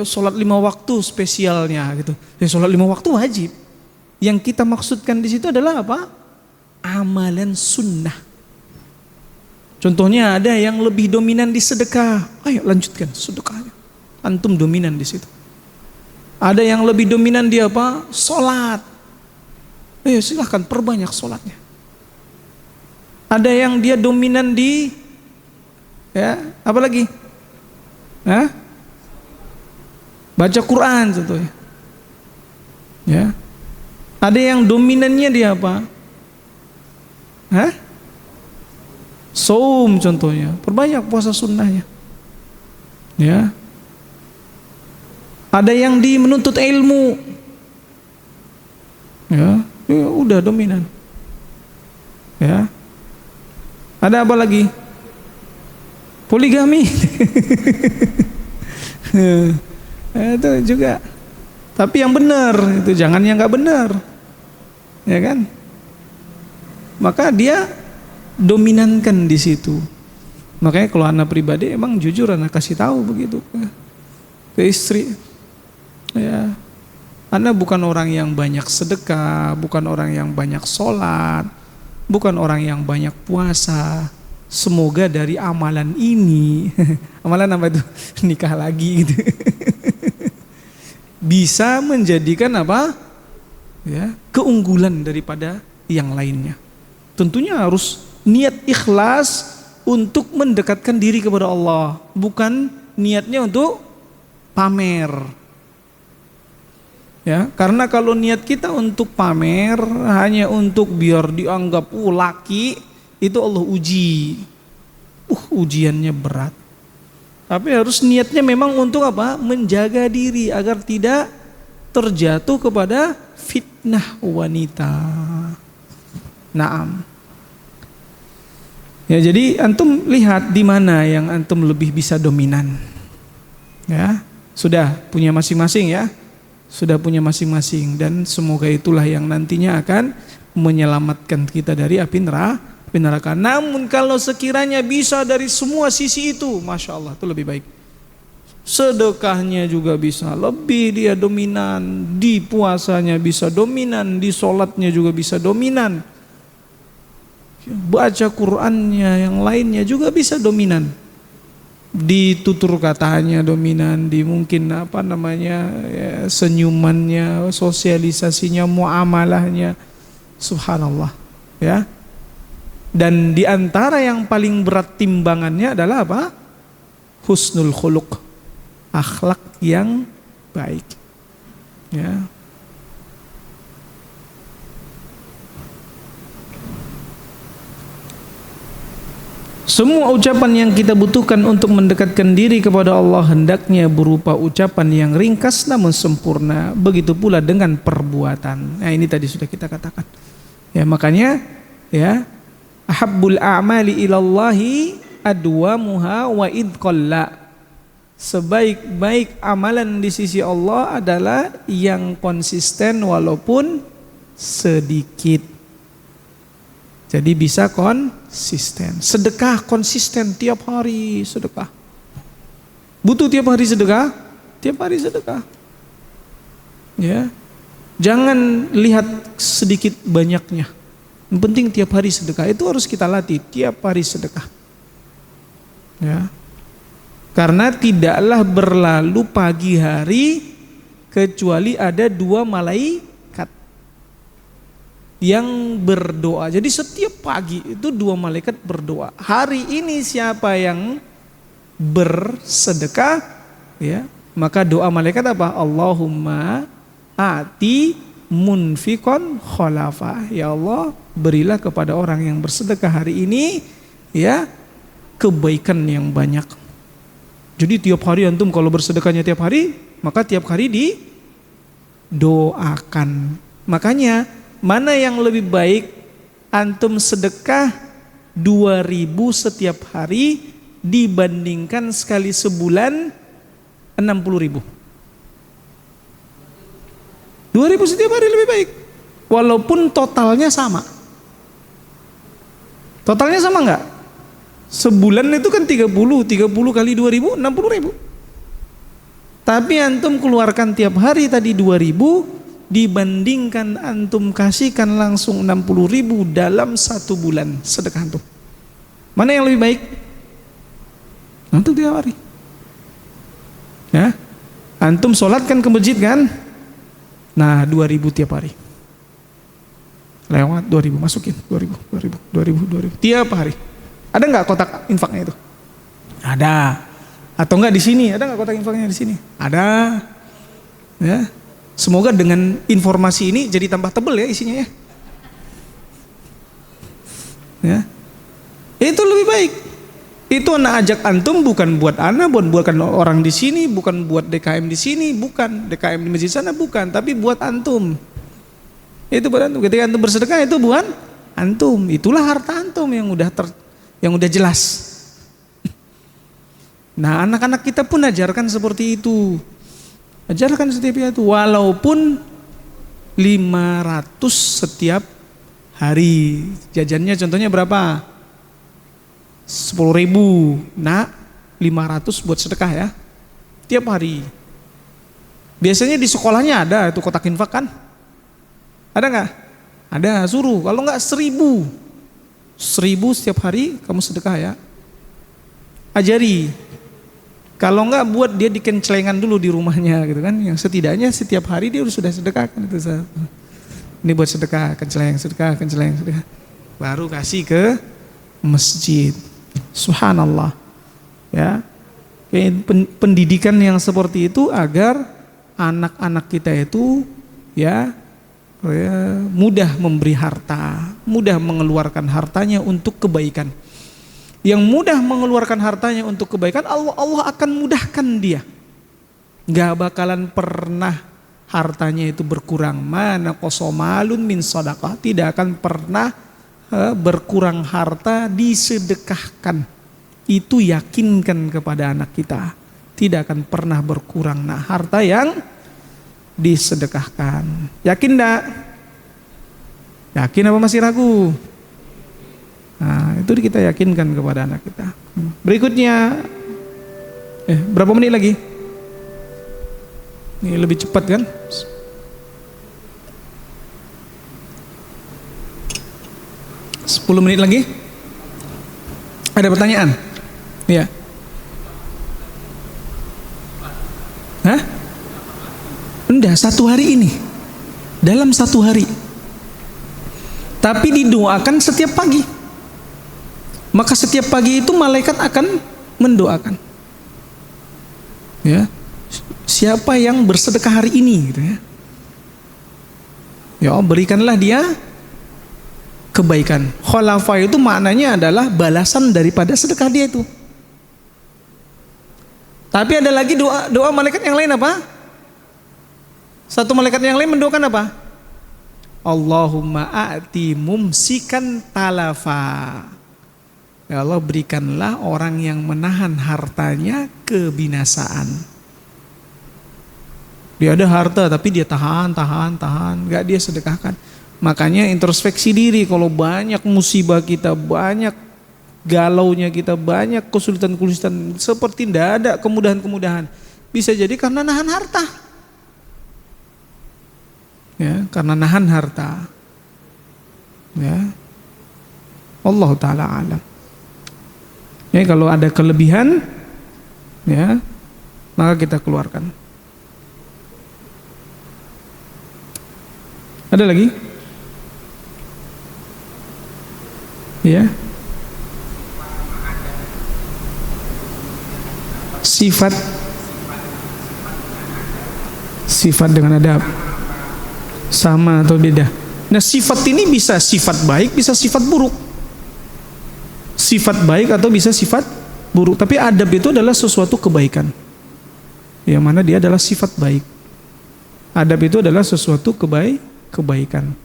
sholat 5 waktu spesialnya gitu. Sholat 5 waktu wajib. Yang kita maksudkan di situ adalah apa? Amalan sunnah. Contohnya ada yang lebih dominan di sedekah, ayo lanjutkan sedekahnya. Antum dominan di situ. Ada yang lebih dominan di apa? Sholat. Ayo silahkan perbanyak sholatnya. Ada yang dia dominan di apa lagi? Baca Quran contohnya. Ya. Ada yang dominannya di apa? Saum contohnya, perbanyak puasa sunnahnya. Ya. Ada yang di menuntut ilmu. Ya, udah dominan. Ya. Ada apa lagi? Poligami. Itu juga. Tapi yang benar, itu jangan yang nggak benar. Ya kan? Maka dia dominankan di situ. Makanya kalau anak pribadi emang jujur anak kasih tahu begitu ke istri. Ya. Anak bukan orang yang banyak sedekah, bukan orang yang banyak sholat, bukan orang yang banyak puasa. Semoga dari amalan ini, amalan apa itu? Nikah lagi gitu. Bisa menjadikan apa? Ya, keunggulan daripada yang lainnya. Tentunya harus niat ikhlas untuk mendekatkan diri kepada Allah, bukan niatnya untuk pamer. Ya, karena kalau niat kita untuk pamer hanya untuk biar dianggap laki, itu Allah uji. Ujiannya berat. Tapi harus niatnya memang untuk apa? Menjaga diri agar tidak terjatuh kepada fitnah wanita. Naam. Ya, jadi antum lihat di mana yang antum lebih bisa dominan. Ya, sudah punya masing-masing ya. Sudah punya masing-masing dan semoga itulah yang nantinya akan menyelamatkan kita dari api neraka. Namun kalau sekiranya bisa dari semua sisi itu, Masya Allah itu lebih baik. Sedekahnya juga bisa lebih dia dominan, di puasanya bisa dominan, di sholatnya juga bisa dominan, baca Qur'annya yang lainnya juga bisa dominan, di tutur katanya dominan, di mungkin apa namanya ya, senyumannya, sosialisasinya, muamalahnya, subhanallah ya. Dan di antara yang paling berat timbangannya adalah apa? Husnul khuluq, akhlak yang baik. Ya. Semua ucapan yang kita butuhkan untuk mendekatkan diri kepada Allah hendaknya berupa ucapan yang ringkas namun sempurna. Begitu pula dengan perbuatan. Nah, ini tadi sudah kita katakan. Ya, makanya ya, ahabbul a'mali ilallahi adwamuha wa idqalla. Sebaik-baik amalan di sisi Allah adalah yang konsisten walaupun sedikit. Jadi bisa konsisten. Sedekah konsisten tiap hari sedekah. Butuh tiap hari sedekah? Tiap hari sedekah. Ya. Jangan lihat sedikit banyaknya. Yang penting tiap hari sedekah. Itu harus kita latih, tiap hari sedekah. Ya. Karena tidaklah berlalu pagi hari kecuali ada 2 malaikat yang berdoa. Jadi setiap pagi itu 2 malaikat berdoa. Hari ini siapa yang bersedekah, ya, maka doa malaikat apa? Allahumma ati munfikon kholafa. Ya Allah, berilah kepada orang yang bersedekah hari ini ya kebaikan yang banyak. Jadi tiap hari antum kalau bersedekahnya tiap hari, maka tiap hari didoakan. Makanya mana yang lebih baik antum sedekah 2.000 setiap hari dibandingkan sekali sebulan 60.000. 2.000 setiap hari lebih baik, walaupun totalnya sama. Totalnya sama nggak? Sebulan itu kan 30 kali 2.000, 60.000. Tapi antum keluarkan tiap hari tadi 2.000, dibandingkan antum kasihkan langsung 60.000 dalam 1 bulan sedekah antum. Mana yang lebih baik? Antum tiap hari. Ya, antum sholatkan ke masjid kan? Nah 2.000 tiap hari. Lewat 2.000 masukin 2.000 tiap hari. Ada nggak kotak infaknya itu? Ada. Atau enggak di sini? Ada nggak kotak infaknya di sini? Ada. Ya. Semoga dengan informasi ini jadi tambah tebel ya isinya ya. Ya. Itu lebih baik. Itu anak ajak antum bukan buat anak, bukan orang di sini, bukan buat DKM di sini, bukan DKM di masjid sana, bukan, tapi buat antum. Itu buat antum. Ketika antum bersedekah itu buat antum. Itulah harta antum yang udah jelas. Nah, anak-anak kita pun ajarkan seperti itu. Ajarkan setiap itu, walaupun 500 setiap hari. Jajannya contohnya berapa? 10.000. Nah, 500 buat sedekah ya. Tiap hari. Biasanya di sekolahnya ada itu kotak infak kan? Ada nggak? Ada, suruh. Kalau nggak 1.000. 1.000 setiap hari kamu sedekah ya. Ajari. Kalau enggak buat dia dikenclengan dulu di rumahnya gitu kan. Yang setidaknya setiap hari dia sudah sedekahkan itu. Ini buat sedekah, sedekah. Baru kasih ke masjid. Subhanallah. Ya. Pendidikan yang seperti itu agar anak-anak kita itu ya mudah memberi harta, mudah mengeluarkan hartanya untuk kebaikan. Yang mudah mengeluarkan hartanya untuk kebaikan, Allah akan mudahkan dia. Gak bakalan pernah hartanya itu berkurang. Mana qosomalun min sadaqah, tidak akan pernah berkurang harta disedekahkan. Itu yakinkan kepada anak kita, tidak akan pernah berkurang. Nah, harta yang disedekahkan. Yakin enggak? Yakin apa masih ragu? Nah, itu kita yakinkan kepada anak kita. Berikutnya, berapa menit lagi? Ini lebih cepat kan? 10 menit lagi. Ada pertanyaan? Ya. Hah? Enggak, 1 hari ini. Dalam 1 hari. Tapi didoakan setiap pagi. Maka setiap pagi itu malaikat akan mendoakan. Ya. Siapa yang bersedekah hari ini gitu ya. Ya, berikanlah dia kebaikan. Khulafa itu maknanya adalah balasan daripada sedekah dia itu. Tapi ada lagi doa malaikat yang lain apa? Satu malaikat yang lain mendoakan apa? Allahumma a'ti mumsikan talafa. Ya Allah, berikanlah orang yang menahan hartanya kebinasaan. Dia ada harta tapi dia tahan, gak dia sedekahkan. Makanya introspeksi diri, kalau banyak musibah kita, banyak galaunya kita, banyak kesulitan-kesulitan, seperti tidak ada kemudahan-kemudahan, bisa jadi karena nahan harta. Ya, karena nahan harta. Ya. Allah taala alam. Ya, kalau ada kelebihan, ya, maka kita keluarkan. Ada lagi? Ya. Sifat dengan adab sama atau beda? Nah, sifat ini bisa sifat baik, bisa sifat buruk. Sifat baik atau bisa sifat buruk. Tapi adab itu adalah sesuatu kebaikan, yang mana dia adalah sifat baik. Adab itu adalah sesuatu kebaikan.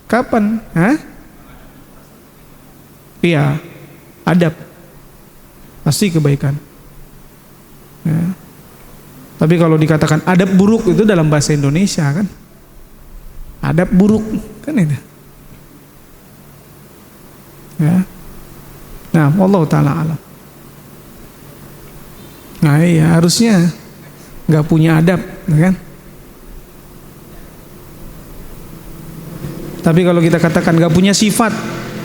Kapan? Iya, adab pasti kebaikan. Ya. Tapi kalau dikatakan adab buruk itu dalam bahasa Indonesia kan, adab buruk kan itu. Ya. Nah, Allah taala alam. Nah, iya harusnya nggak punya adab, kan? Tapi kalau kita katakan nggak punya sifat,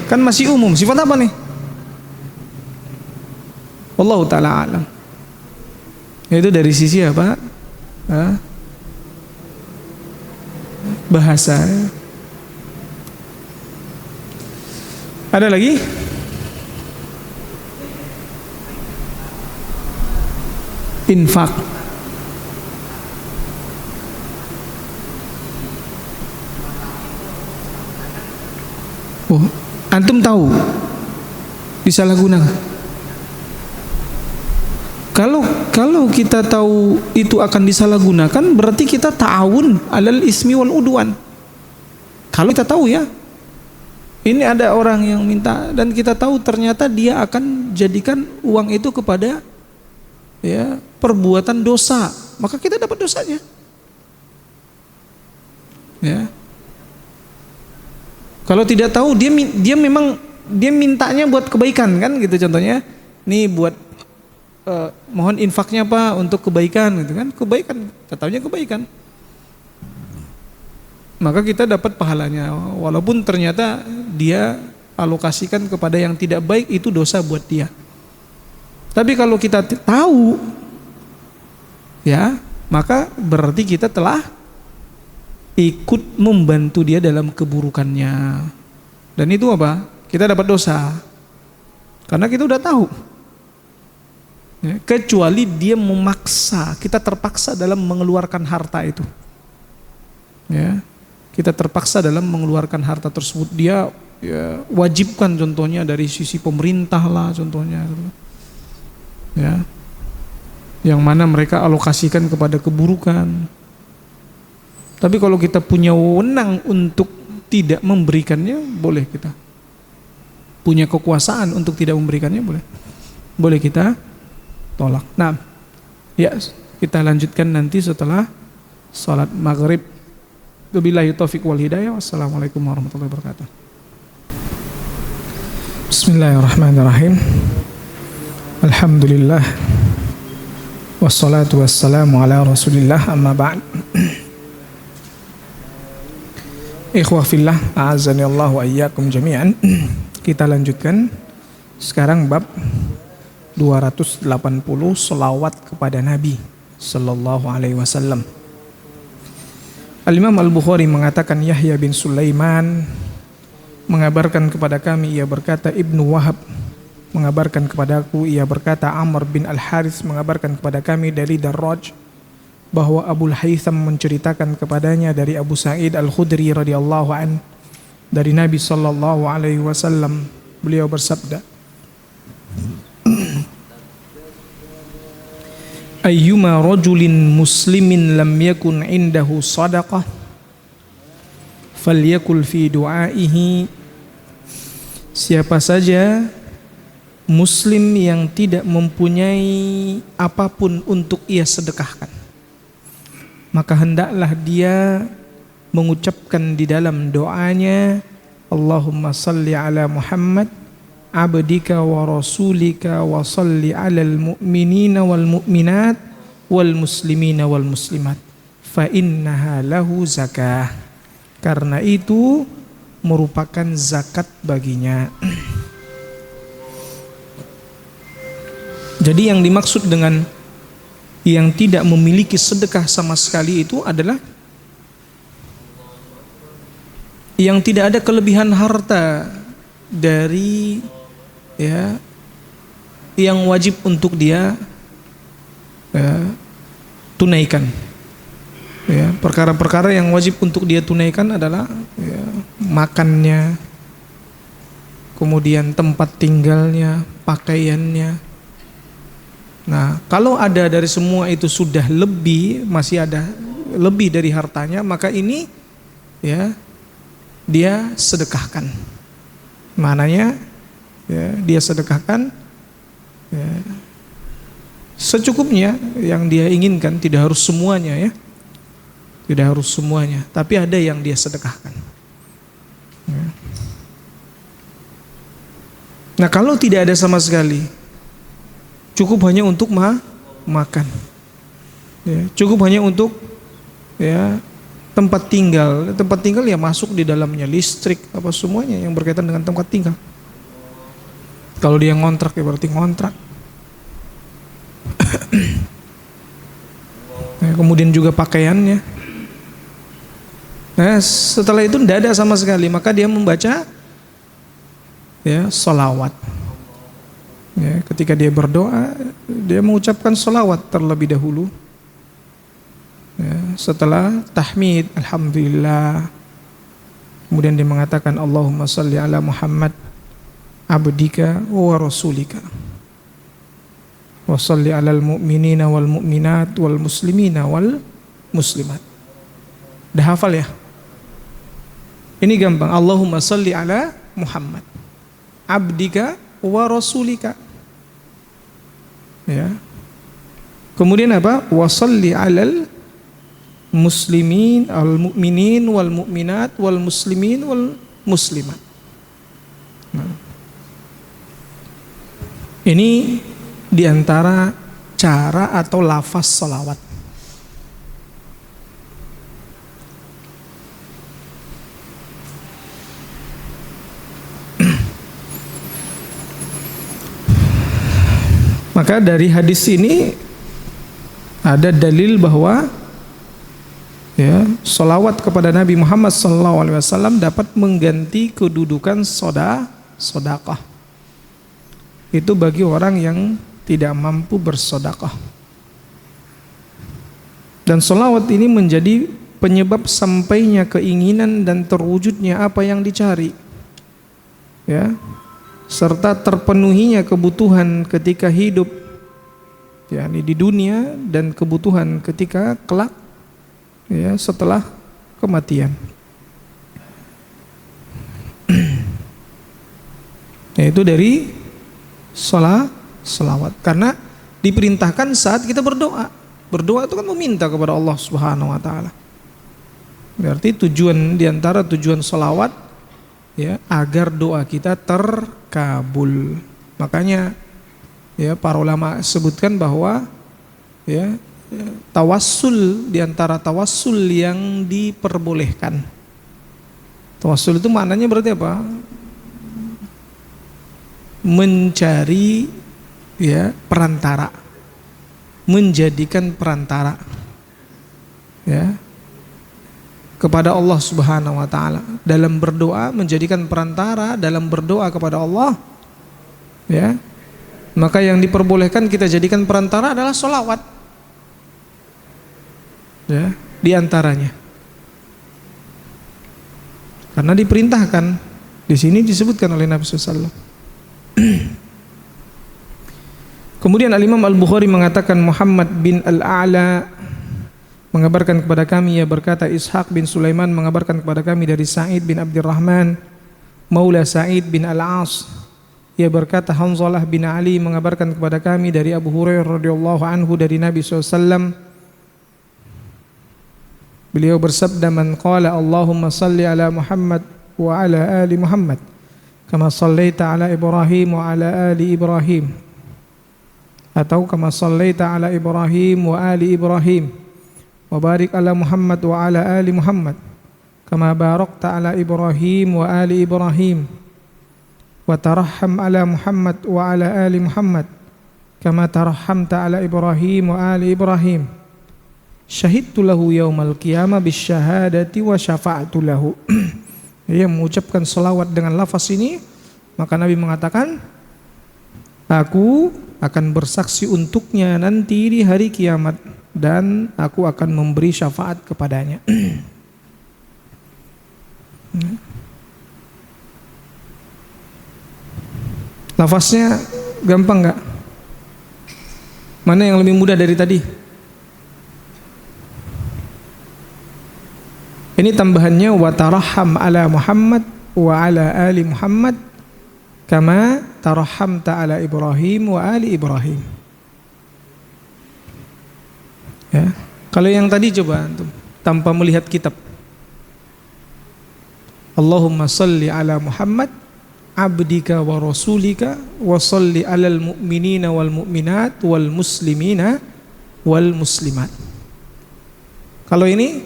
kan masih umum. Sifat apa nih? Allah taala alam. Itu dari sisi apa? Bahasa. Ada lagi? Infak. Oh, antum tahu disalahgunakan. Kalau kita tahu itu akan disalahgunakan, berarti kita ta'awun alal ismi wal udwan. Kalau kita tahu ya, ini ada orang yang minta dan kita tahu ternyata dia akan jadikan uang itu kepada ya perbuatan dosa, maka kita dapat dosanya. Ya. Kalau tidak tahu dia memang dia mintanya buat kebaikan kan gitu contohnya. Nih buat mohon infaknya Pak untuk kebaikan gitu kan. Kebaikan, katanya kebaikan. Maka kita dapat pahalanya walaupun ternyata dia alokasikan kepada yang tidak baik, itu dosa buat dia. Tapi kalau kita tahu ya, maka berarti kita telah ikut membantu dia dalam keburukannya. Dan itu apa? Kita dapat dosa. Karena kita udah tahu. Ya, kecuali dia memaksa, kita terpaksa dalam mengeluarkan harta itu. Ya, kita terpaksa dalam mengeluarkan harta tersebut. Dia ya, wajibkan contohnya dari sisi pemerintah lah contohnya. Ya, yang mana mereka alokasikan kepada keburukan. Tapi kalau kita punya wewenang untuk tidak memberikannya, boleh kita. Punya kekuasaan untuk tidak memberikannya, boleh kita tolak. Nah, ya kita lanjutkan nanti setelah salat maghrib. Wabillahi taufiq wal hidayah. Wassalamualaikum warahmatullahi wabarakatuh. Bismillahirrahmanirrahim. Alhamdulillah. Wassalatu wassalamu ala Rasulillah, amma ba'd. Ikhwah fillah, a'azani Allah wa iyyakum jami'an. Kita lanjutkan sekarang bab 280, selawat kepada Nabi sallallahu alaihi wasallam. Al-Imam Al-Bukhari mengatakan, Yahya bin Sulaiman mengabarkan kepada kami, ia berkata, Ibnu Wahab mengabarkan kepadaku, ia berkata, Amr bin Al-Harith mengabarkan kepada kami dari Darraj, bahwa Abu Haytham menceritakan kepadanya dari Abu Sa'id Al-Khudri radhiyallahu an, dari Nabi sallallahu alaihi wasallam, beliau bersabda, ayyuma rajulin muslimin lam yakun indahu sadaqah falyakul fi du'aihi, siapa saja muslim yang tidak mempunyai apapun untuk ia sedekahkan, maka hendaklah dia mengucapkan di dalam doanya, Allahumma salli ala Muhammad abdika wa rasulika wa salli alal mu'minina wal mu'minat wal muslimina wal muslimat fa innaha lahu zakah, karena itu merupakan zakat baginya. Jadi yang dimaksud dengan yang tidak memiliki sedekah sama sekali itu adalah yang tidak ada kelebihan harta dari ya yang wajib untuk dia tunaikan. Ya, perkara-perkara yang wajib untuk dia tunaikan adalah ya, makannya, kemudian tempat tinggalnya, pakaiannya. Nah, kalau ada dari semua itu sudah lebih, masih ada lebih dari hartanya, maka ini ya dia sedekahkan. Maknanya ya, dia sedekahkan ya, secukupnya yang dia inginkan, tidak harus semuanya ya. Tidak harus semuanya, tapi ada yang dia sedekahkan. Ya. Nah, kalau tidak ada sama sekali, cukup hanya untuk makan. Ya, cukup hanya untuk ya tempat tinggal. Tempat tinggal ya masuk di dalamnya listrik apa semuanya yang berkaitan dengan tempat tinggal. Kalau dia ngontrak ya berarti ngontrak. Nah, kemudian juga pakaiannya. Nah, setelah itu tidak ada sama sekali, maka dia membaca ya sholawat. Ya, ketika dia berdoa, dia mengucapkan sholawat terlebih dahulu. Ya, setelah tahmid, alhamdulillah, kemudian dia mengatakan Allahumma salli ala Muhammad abdika wa rasulika wa salli alal mu'minina wal mu'minat wal muslimina wal muslimat. Dah hafal ya? Ini gampang. Allahumma salli ala Muhammad abdika wa rasulika. Ya. Kemudian apa? Wa salli alal muslimin al mu'minin wal mu'minat wal muslimin wal muslimat. Nah. Ini diantara cara atau lafaz salawat. Maka dari hadis ini ada dalil bahwa ya, sholawat kepada Nabi Muhammad SAW dapat mengganti kedudukan sedekah. Itu bagi orang yang tidak mampu bersedekah. Dan sholawat ini menjadi penyebab sampainya keinginan dan terwujudnya apa yang dicari. Ya, serta terpenuhinya kebutuhan ketika hidup, yakni di dunia, dan kebutuhan ketika kelak, ya, setelah kematian. Yaitu dari sholawat. Karena diperintahkan saat kita berdoa. Berdoa itu kan meminta kepada Allah Subhanahu wa taala. Berarti tujuan diantara tujuan sholawat ya agar doa kita terkabul. Makanya ya para ulama sebutkan bahwa ya tawassul, diantara tawassul yang diperbolehkan. Tawassul itu maknanya berarti apa? Mencari ya perantara, menjadikan perantara ya kepada Allah Subhanahu wa taala dalam berdoa, menjadikan perantara dalam berdoa kepada Allah ya. Maka yang diperbolehkan kita jadikan perantara adalah sholawat ya, diantaranya karena diperintahkan. Di sini disebutkan oleh Nabi SAW. Kemudian Al-Imam Al-Bukhari mengatakan Muhammad bin Al-A'la mengabarkan kepada kami, ia berkata Ishaq bin Sulaiman mengabarkan kepada kami dari Sa'id bin Abdurrahman Maula Sa'id bin Al-As, ia berkata Hanzalah bin Ali mengabarkan kepada kami dari Abu Hurairah radhiyallahu anhu dari Nabi SAW, beliau bersabda, man qala Allahumma salli ala Muhammad wa ala ali Muhammad kama sallaita ala Ibrahim wa ala ali Ibrahim, atau kama sallaita ala Ibrahim wa ali Ibrahim wa barik ala Muhammad wa ala ali Muhammad kama barakta ala Ibrahim wa ali Ibrahim wa tarahham ala Muhammad wa ala ali Muhammad kama tarahhamta ala Ibrahim wa ali Ibrahim, syahidtu lahu yaumal qiyamah bisyahadati wa syafa'tu lahu. Dia mengucapkan selawat dengan lafaz ini, maka Nabi mengatakan, aku akan bersaksi untuknya nanti di hari kiamat dan aku akan memberi syafaat kepadanya. Lafaznya gampang enggak? Mana yang lebih mudah dari tadi? Ini tambahannya wa tarahham ala Muhammad wa ala ali Muhammad kama tarahhamta ala Ibrahim wa ali Ibrahim. Ya. Kalau yang tadi coba antum tanpa melihat kitab. Allahumma salli ala Muhammad abdika wa rasulika wa shalli alal mu'minina wal mu'minat wal muslimina wal muslimat. Kalau ini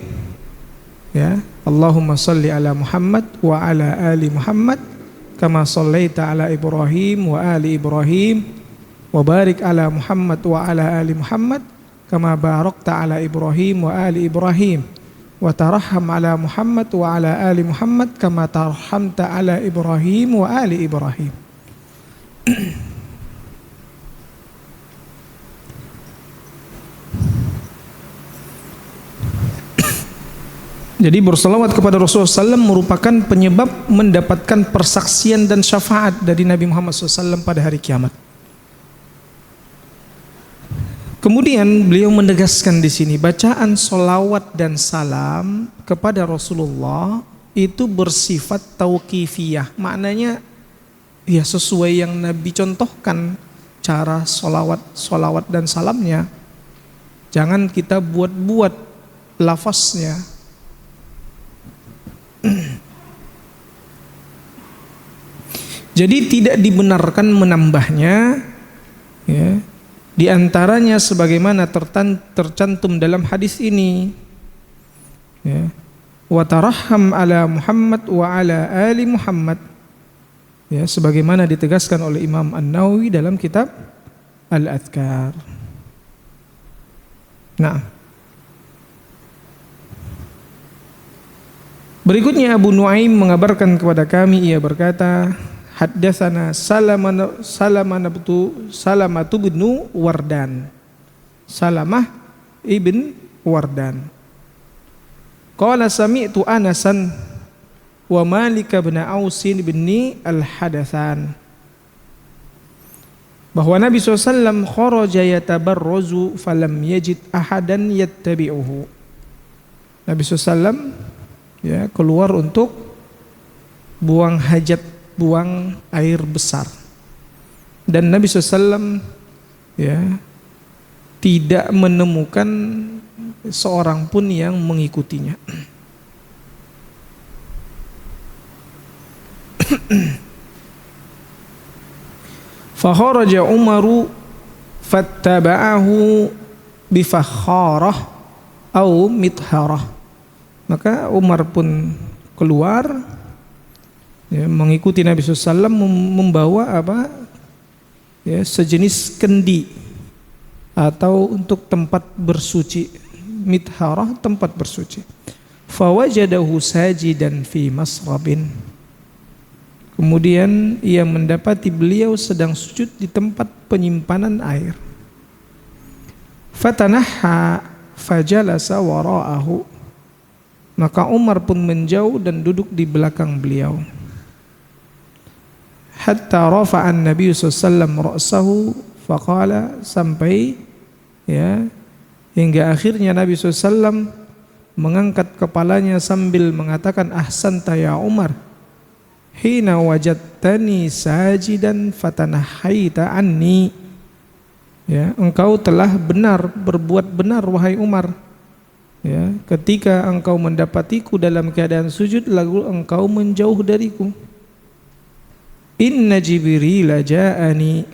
ya, Allahumma shalli ala Muhammad wa ala ali Muhammad kama shallaita ala Ibrahim wa ali Ibrahim wa barik ala Muhammad wa ala ali Muhammad kama barakta ala Ibrahim wa ali Ibrahim wa tarahham ala Muhammad wa ala ali Muhammad kama tarhamta ala Ibrahim wa ali Ibrahim. Jadi berselawat kepada Rasulullah SAW merupakan penyebab mendapatkan persaksian dan syafaat dari Nabi Muhammad SAW pada hari kiamat. Kemudian beliau menegaskan di sini bacaan solawat dan salam kepada Rasulullah itu bersifat tauqifiyah. Maknanya ya sesuai yang Nabi contohkan cara solawat dan salamnya. Jangan kita buat-buat lafaznya. Jadi tidak dibenarkan menambahnya ya, di antaranya sebagaimana tercantum dalam hadis ini ya, wa tarahham ala Muhammad wa ala ali Muhammad ya, sebagaimana ditegaskan oleh Imam An-Nawawi dalam kitab Al-Adhkar. Nah, berikutnya Abu Nuaim mengabarkan kepada kami, ia berkata, haddatsana Salamah bin Wardan. Salamah ibn Wardan. Qala sami'tu Anasan wa Malik bin Ausin bin al-Hadatsan. Bahwa Nabi SAW kharaja yatabarrazu falam yajid ahadan yattabi'uhu. Nabi SAW ya keluar untuk buang hajat, buang air besar, dan Nabi SAW ya tidak menemukan seorang pun yang mengikutinya. Fakharaja Umaru fattaba'ahu bifakharah au mitharah. Maka Umar pun keluar ya, mengikuti Nabi SAW membawa apa ya, sejenis kendi atau untuk tempat bersuci, mitharah, tempat bersuci. Fawajadahu sajidan fi masrabin. Kemudian ia mendapati beliau sedang sujud di tempat penyimpanan air. Fatanahha fajalasa wara'ahu. Maka Umar pun menjauh dan duduk di belakang beliau. Hatta rafa'an Nabi SAW ra'sahu faqala, sampai ya hingga akhirnya Nabi SAW mengangkat kepalanya sambil mengatakan, ahsanta ya Umar, hina wajadtani sajidan fatanahaita anni. Ya, engkau telah berbuat benar wahai Umar. Ya, ketika engkau mendapatiku dalam keadaan sujud lalu engkau menjauh dariku. Inna Jibril ja'ani,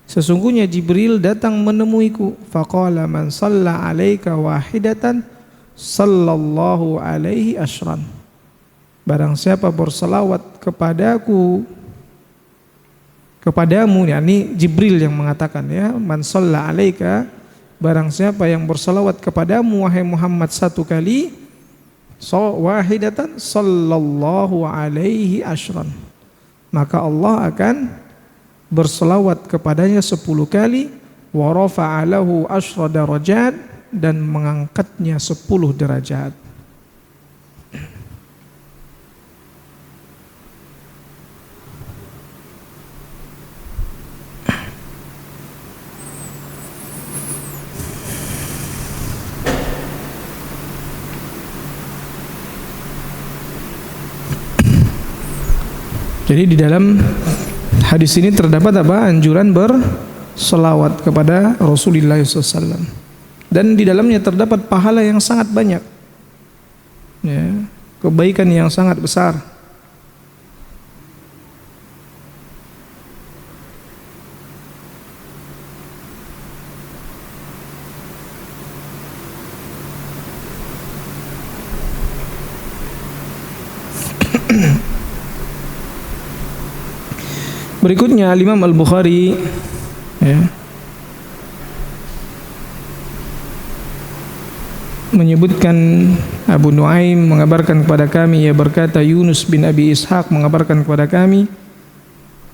sesungguhnya Jibril datang menemuiku. Faqala man shalla 'alaika wahidatan sallallahu alaihi asyran. Barang siapa berselawat kepadamu, yakni Jibril yang mengatakan ya, man shalla 'alaika, barang siapa yang bersalawat kepadamu wahai Muhammad satu kali, wahidatan sallallahu alaihi asyran, maka Allah akan bersalawat kepadanya 10 kali, wa rafa'alahu asyra darajat, dan mengangkatnya 10 derajat. Jadi di dalam hadis ini terdapat apa? Anjuran berselawat kepada Rasulullah SAW, dan di dalamnya terdapat pahala yang sangat banyak, ya, kebaikan yang sangat besar. Berikutnya Imam Al-Bukhari ya, menyebutkan Abu Nuaim mengabarkan kepada kami, ia berkata Yunus bin Abi Ishaq mengabarkan kepada kami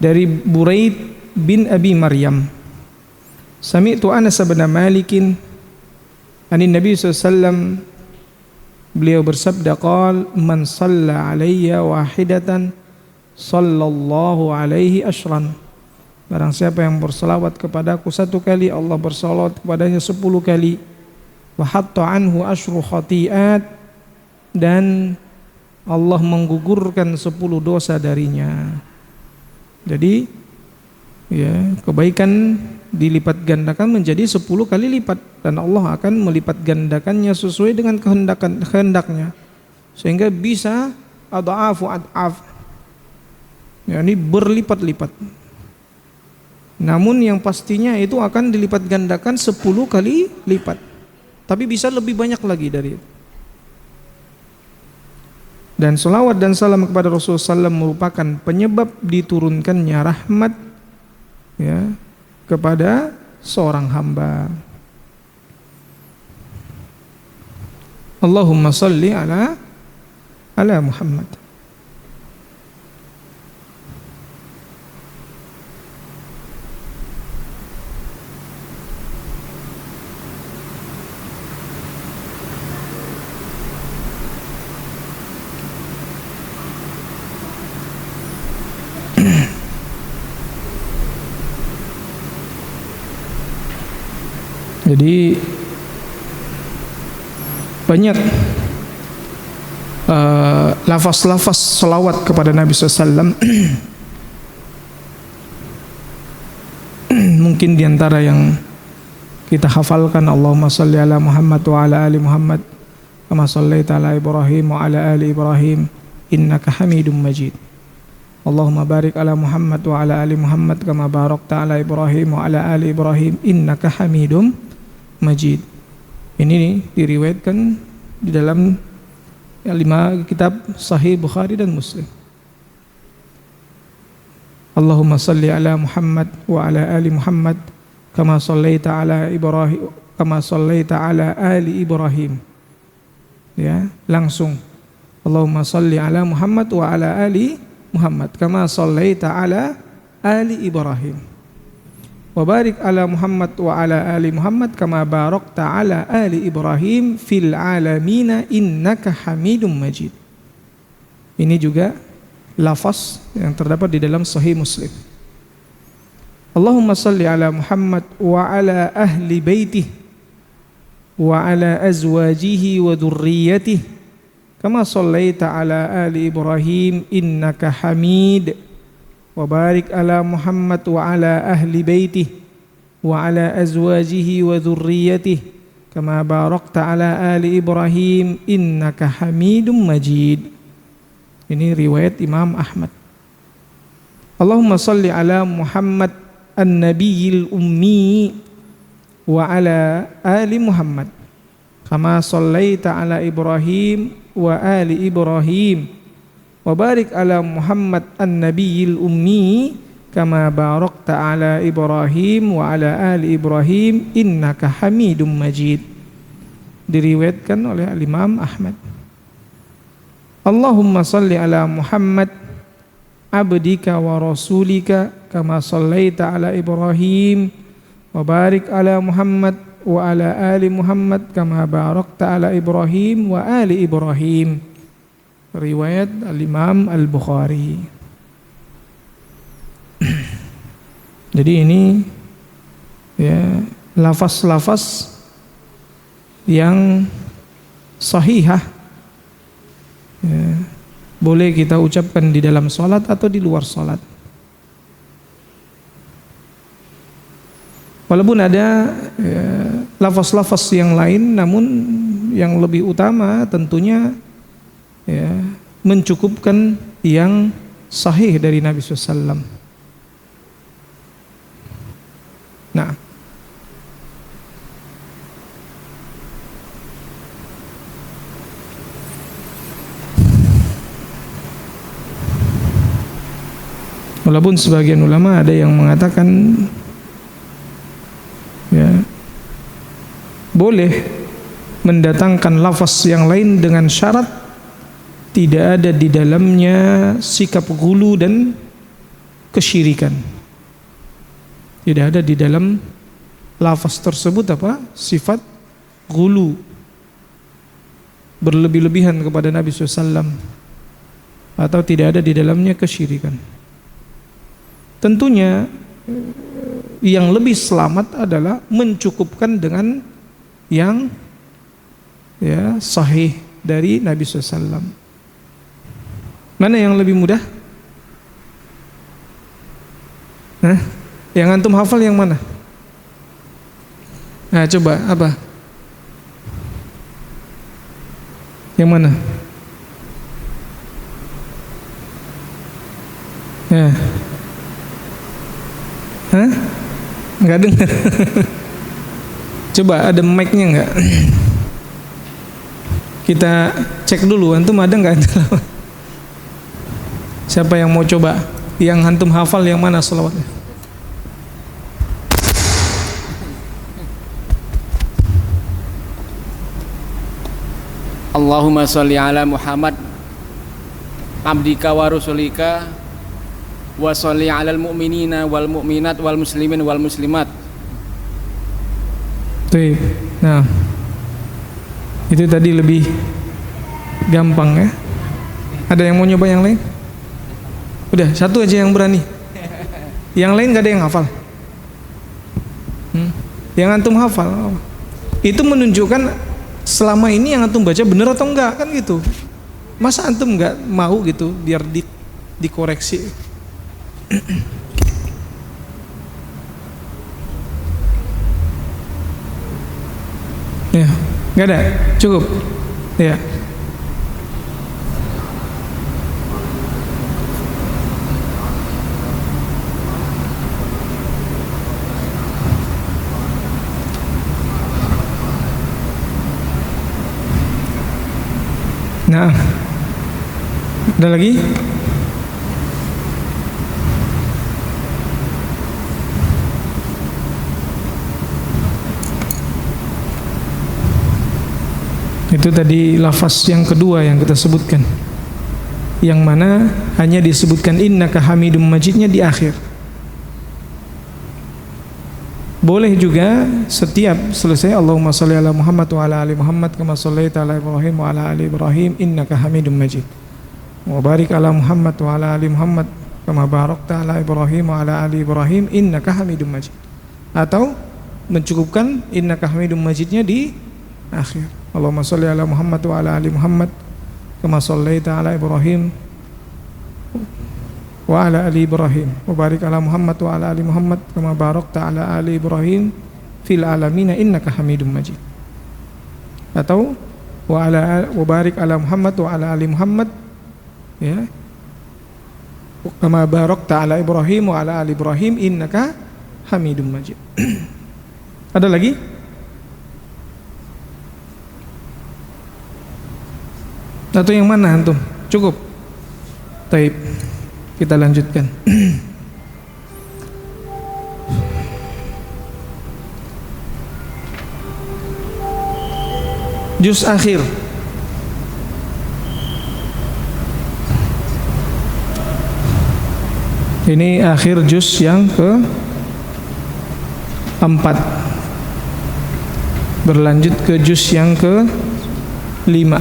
dari Buraid bin Abi Maryam, sami'tu Anas bin Malikin anin Nabi SAW, beliau bersabda, qal man shalla alayya wahidatan sallallahu alaihi asyran, barang siapa yang berselawat kepadaku satu kali, Allah berselawat kepadanya 10 kali. Wa hatta anhu asyru khati'at, dan Allah menggugurkan 10 dosa darinya. Jadi ya, kebaikan dilipat gandakan menjadi 10 kali lipat, dan Allah akan melipat gandakannya sesuai dengan kehendaknya, sehingga bisa ad'afu ad'af, yakni berlipat-lipat. Namun yang pastinya itu akan dilipat gandakan 10 kali lipat, tapi bisa lebih banyak lagi dari itu. Dan selawat dan salam kepada Rasulullah SAW merupakan penyebab diturunkannya rahmat ya, kepada seorang hamba. Allahumma salli ala Muhammad. Jadi banyak lafaz-lafaz selawat kepada Nabi SAW. Mungkin diantara yang kita hafalkan, Allahumma salli ala Muhammad wa ala ali Muhammad kama sallaita ala Ibrahim wa ala ali Ibrahim innaka Hamidum Majid. Allahumma barik ala Muhammad wa ala ali Muhammad kama barakta ala Ibrahim wa ala ali Ibrahim innaka Hamidum Majid. Ini diriwayatkan di dalam 5 kitab Sahih Bukhari dan Muslim. Allahumma salli ala Muhammad wa ala ali Muhammad kama sallaita ala Ibrahim kama sallaita ala ali Ibrahim. Ya, langsung Allahumma salli ala Muhammad wa ala ali Muhammad kama sallaita ala ali Ibrahim. Wa barik ala Muhammad wa ala ali Muhammad kama barakta ala ali Ibrahim fil alamina innaka Hamidum Majid. Ini juga lafaz yang terdapat di dalam Sahih Muslim. Allahumma salli ala Muhammad wa ala ahli baitih wa ala azwajihi wa dhurriyyatihi kama sallaita ala ali Ibrahim innaka Hamid. Wa barik ala Muhammad wa ala ahli baitih wa ala azwajihi wa dhurriyyatihi kama barakta ala ali Ibrahim innaka Hamidum Majid. Ini riwayat Imam Ahmad. Allahumma salli ala Muhammad an-nabiyil ummi wa ala ali Muhammad kama sallaita ala Ibrahim wa ali Ibrahim. Wa barik ala Muhammad an-nabiyil ummi kama barakta ala Ibrahim wa ala ali Ibrahim innaka Hamidum Majid. Diriwayatkan oleh Imam Ahmad. Allahumma salli ala Muhammad abdika wa rasulika kama sallaita ala Ibrahim wa barik ala Muhammad wa ala ali Muhammad kama barakta ala Ibrahim wa ali Ibrahim. Riwayat Al-Imam Al-Bukhari. Jadi ini ya, lafaz-lafaz yang sahihah ya, boleh kita ucapkan di dalam salat atau di luar salat. Walaupun ada ya, lafaz-lafaz yang lain, namun yang lebih utama tentunya ya, mencukupkan yang sahih dari Nabi SAW. Nah, Walaupun sebagian ulama ada yang mengatakan ya boleh mendatangkan lafaz yang lain dengan syarat tidak ada di dalamnya sikap ghulu dan kesyirikan. Tidak ada di dalam lafaz tersebut apa? Sifat ghulu, berlebih-lebihan kepada Nabi SAW, atau tidak ada di dalamnya kesyirikan. Tentunya yang lebih selamat adalah mencukupkan dengan yang ya sahih dari Nabi SAW. Mana yang lebih mudah? Yang antum hafal yang mana? Nah, coba apa? Yang mana? Ya. Hah? Enggak dengar. Coba ada mic-nya enggak? Kita cek dulu, antum ada enggak? Siapa yang mau coba? Yang antum hafal yang mana sholawatnya? Allahumma sholli ala Muhammad abdika wa rasulika wa sholli alal mu'minina wal mu'minat wal muslimin wal muslimat. Tuh. Nah, itu tadi lebih gampang ya. Ada yang mau nyoba yang lain? Udah, satu aja yang berani. Yang lain gak ada yang hafal. Yang antum hafal itu menunjukkan selama ini yang antum baca benar atau enggak, kan gitu. Masa antum enggak mau gitu biar dikoreksi? Ya, enggak ada, cukup. Ya. Nah, ada lagi? Itu tadi lafaz yang kedua yang kita sebutkan, yang mana hanya disebutkan innaka hamidum majidnya di akhir. Boleh juga setiap selesai Allahumma sholli ala Muhammad wa ala ali Muhammad kama shallaita ala Ibrahim wa ala ali Ibrahim innaka hamidum majid. Wa barik ala Muhammad wa ala ali Muhammad kama barakta ala Ibrahim wa ala ali Ibrahim innaka hamidum majid. Atau mencukupkan innaka hamidum majidnya di akhir. Allahumma sholli ala Muhammad wa ala ali Muhammad kama shallaita ala Ibrahim wa ala ali Ibrahim wa barik ala Muhammad wa ala ali Muhammad kama barakta ala ali Ibrahim fil alamin innaka Hamidum Majid. Atau wa barik ala Muhammad wa ala ali Muhammad ya kama barakta ala Ibrahim wa ala ali Ibrahim innaka Hamidum Majid. Ada lagi? Atau yang mana antum? Cukup. Taib. Kita lanjutkan. Juz akhir. Ini akhir juz yang ke-4. Berlanjut ke juz yang ke-5.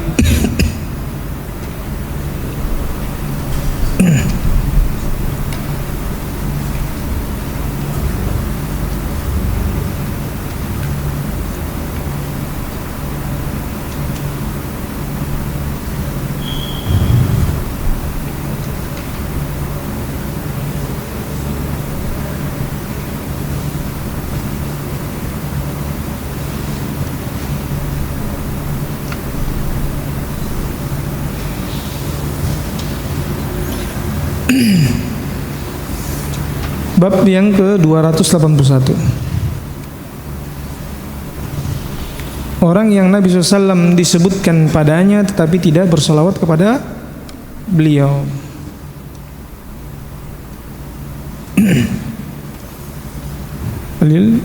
Bab yang ke-281. Orang yang Nabi SAW disebutkan padanya tetapi tidak bersalawat kepada beliau.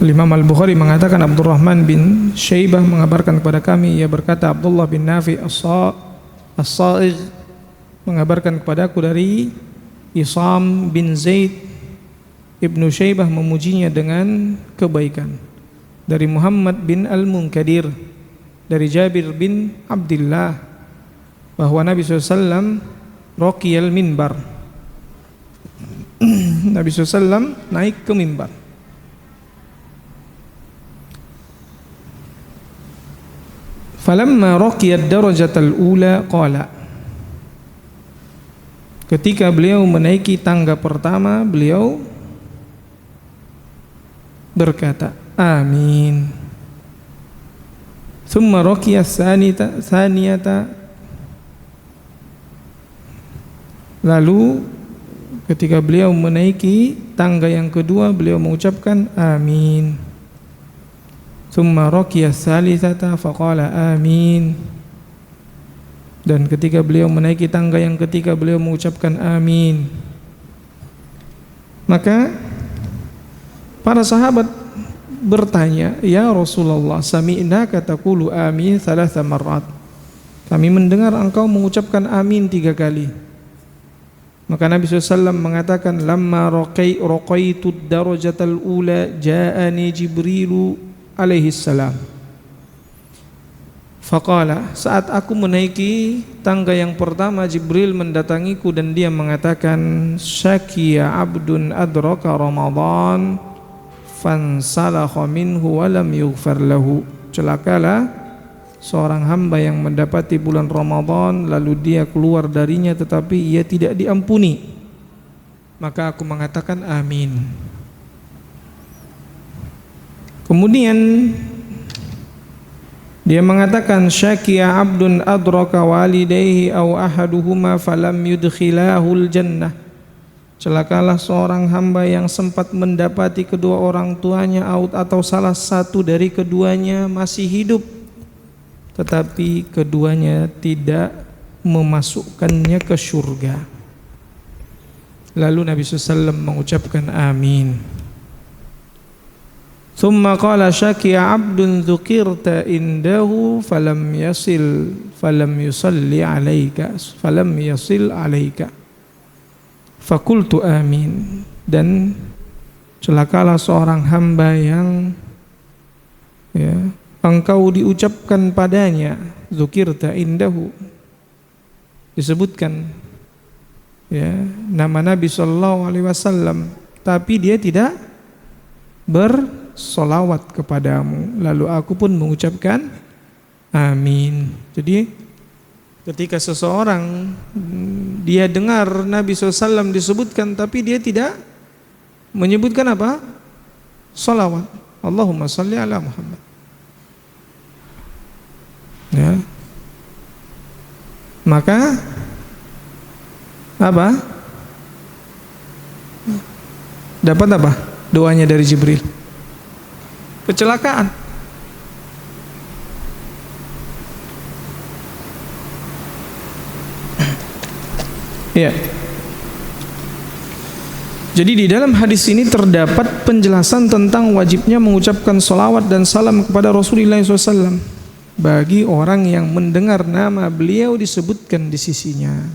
Imam Al-Bukhari mengatakan Abdurrahman bin Syaibah mengabarkan kepada kami, ia berkata Abdullah bin Nafi As-Sa'igh mengabarkan kepadaku dari Isam bin Zaid Ibnu Syaibah memujinya dengan kebaikan dari Muhammad bin Al-Munkadir dari Jabir bin Abdullah bahwa Nabi SAW raqiyal minbar. Nabi SAW naik ke mimbar. Falamma raqiyad darajatal ula qala, ketika beliau menaiki tangga pertama beliau berkata amin. Thumma raqiyas saniyata, lalu ketika beliau menaiki tangga yang kedua beliau mengucapkan amin. Thumma raqiyas salisata faqala amin, dan ketika beliau menaiki tangga yang ketiga beliau mengucapkan amin. Maka para sahabat bertanya, ya Rasulullah, sami'naka taqulu amin thalatha marrat, kami mendengar engkau mengucapkan amin 3 kali. Maka Nabi SAW mengatakan, lamma raqaitu darajatal ula ja'ani Jibrilu alaihi salam faqala, saat aku menaiki tangga yang pertama Jibril mendatangiku dan dia mengatakan, syakiya abdun adraka Ramadan fansalakha minhu wa lam yughfar lahu, celakalah seorang hamba yang mendapati bulan Ramadan lalu dia keluar darinya tetapi ia tidak diampuni. Maka aku mengatakan amin. Kemudian dia mengatakan, syakiya abdun adraka walidayhi aw ahaduhuma falam yudkhilahul jannah, celakalah seorang hamba yang sempat mendapati kedua orang tuanya atau salah satu dari keduanya masih hidup tetapi keduanya tidak memasukkannya ke surga. Lalu Nabi SAW mengucapkan amin. Thumma qala, syakiya abdun dzukirta indahu falam yusalli alaika fakultu amin, dan celakalah seorang hamba yang engkau diucapkan padanya, dzukirta indahu, disebutkan nama Nabi SAW tapi dia tidak bersolawat kepadamu, lalu aku pun mengucapkan amin. Jadi ketika seseorang dia dengar Nabi SAW disebutkan tapi dia tidak menyebutkan apa? Salawat, Allahumma salli ala Muhammad, maka apa? Dapat apa? Doanya dari Jibril, kecelakaan. Ya. Jadi di dalam hadis ini terdapat penjelasan tentang wajibnya mengucapkan salawat dan salam kepada Rasulullah SAW bagi orang yang mendengar nama beliau disebutkan di sisinya.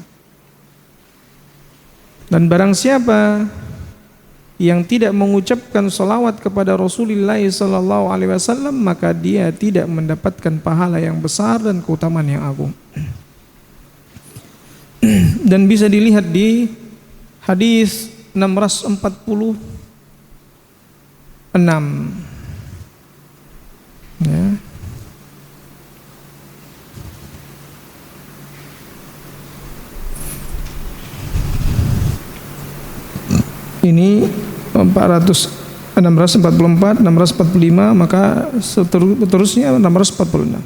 Dan barang siapa yang tidak mengucapkan salawat kepada Rasulullah SAW, maka dia tidak mendapatkan pahala yang besar dan keutamaan yang agung. Dan bisa dilihat di hadis 646 ya. Ini 644, 645, maka seterusnya 646.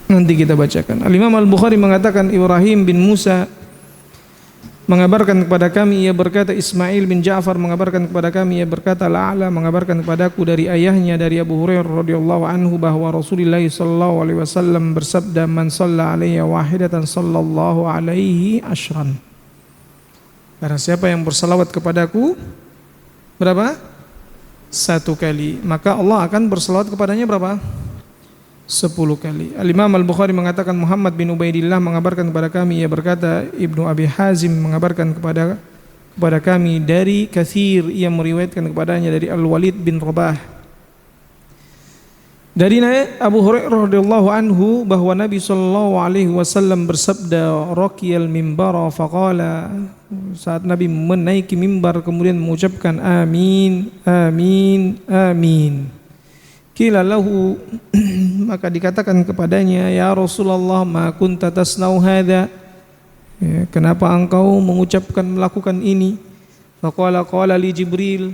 Nanti kita bacakan. Al-Imam Al-Bukhari mengatakan, Ibrahim bin Musa mengabarkan kepada kami, ia berkata, Ismail bin Ja'far mengabarkan kepada kami, ia berkata, La'ala mengabarkan kepadaku dari ayahnya dari Abu Hurairah radhiyallahu anhu bahwa Rasulullah sallallahu alaihi wasallam bersabda, man shalla alayya wahidatan sallallahu alaihi ashran, Barang siapa yang bersalawat kepadaku berapa? 1 kali, maka Allah akan bersalawat kepadanya berapa? 10 kali. Al-Imam Al-Bukhari mengatakan Muhammad bin Ubaidillah mengabarkan kepada kami, ia berkata Ibnu Abi Hazim mengabarkan kepada kami dari Katsir, ia meriwayatkan kepadanya dari Al-Walid bin Rabah dari Abu Hurairah radhiyallahu anhu bahwa Nabi sallallahu alaihi wasallam bersabda, raqiyal mimbara faqala, saat Nabi menaiki mimbar kemudian mengucapkan amin amin amin. Qila lahu maka dikatakan kepadanya, ya Rasulullah, ma kunta tasnau hadza, ya, kenapa engkau melakukan ini? Faqala qala li Jibril,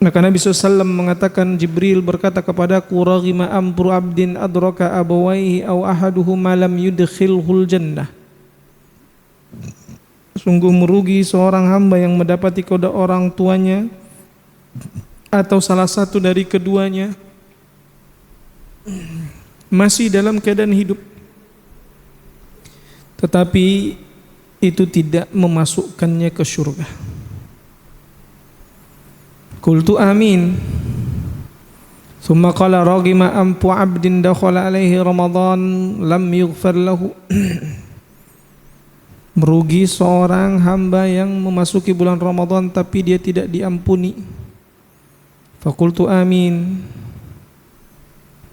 maka Nabi SAW mengatakan, Jibril berkata kepadaku, raghima amru abdin adraka abawaihi aw ahaduhuma lam yudkhilhul jannah, sungguh merugi seorang hamba yang mendapati kedua orang tuanya atau salah satu dari keduanya masih dalam keadaan hidup, tetapi itu tidak memasukkannya ke surga. Qultu amin. Thumma qala raghima ampu abdin dakhala alaihi Ramadan lam yughfar lahu. Merugi seorang hamba yang memasuki bulan Ramadan tapi dia tidak diampuni. Faqultu amin.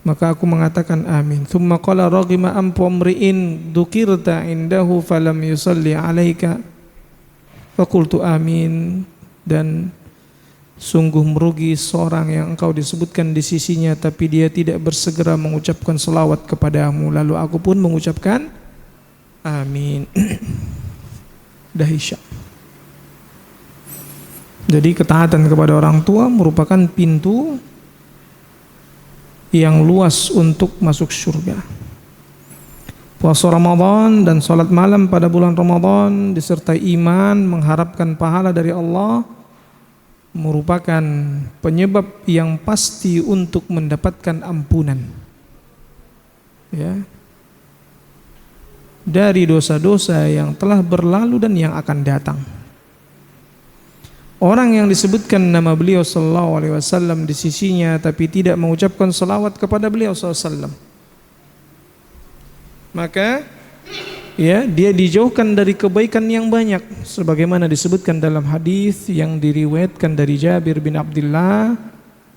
Maka aku mengatakan amin. Thumma qala raghima ampu amri'in dzukirta indahu falam yusalli alaika. Faqultu amin. Dan sungguh merugi seorang yang engkau disebutkan di sisinya tapi dia tidak bersegera mengucapkan selawat kepadamu, lalu aku pun mengucapkan amin. Dahsyat. Jadi ketaatan kepada orang tua merupakan pintu yang luas untuk masuk surga. Puasa Ramadan dan salat malam pada bulan Ramadan disertai iman, mengharapkan pahala dari Allah merupakan penyebab yang pasti untuk mendapatkan ampunan, ya, dari dosa-dosa yang telah berlalu dan yang akan datang. Orang yang disebutkan nama beliau sallallahu alaihi wasallam di sisinya tapi tidak mengucapkan salawat kepada beliau sallallahu alaihi wasallam, maka ya, dia dijauhkan dari kebaikan yang banyak sebagaimana disebutkan dalam hadis yang diriwayatkan dari Jabir bin Abdullah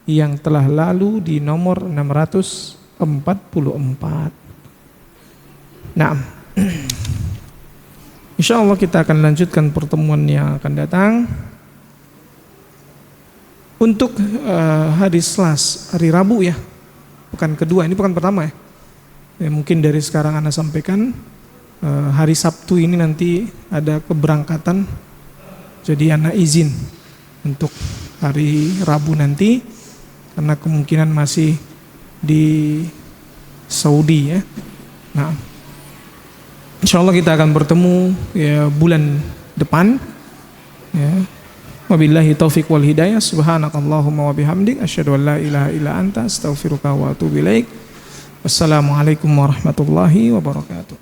yang telah lalu di nomor 644. Nah, insyaallah kita akan lanjutkan pertemuan yang akan datang untuk hari Selasa, hari Rabu ya, pekan kedua, ini pekan pertama ya. Mungkin dari sekarang Anda sampaikan. Hari Sabtu ini nanti ada keberangkatan, jadi anak izin untuk hari Rabu nanti karena kemungkinan masih di Saudi ya. Nah, insyaallah kita akan bertemu ya bulan depan ya. Wabillahi taufiq wal hidayah. Subhanakallahumma wa bihamdik asyhadu an la ilaha illa anta astaghfiruka wa atubu ilaik. Wassalamualaikum warahmatullahi wabarakatuh.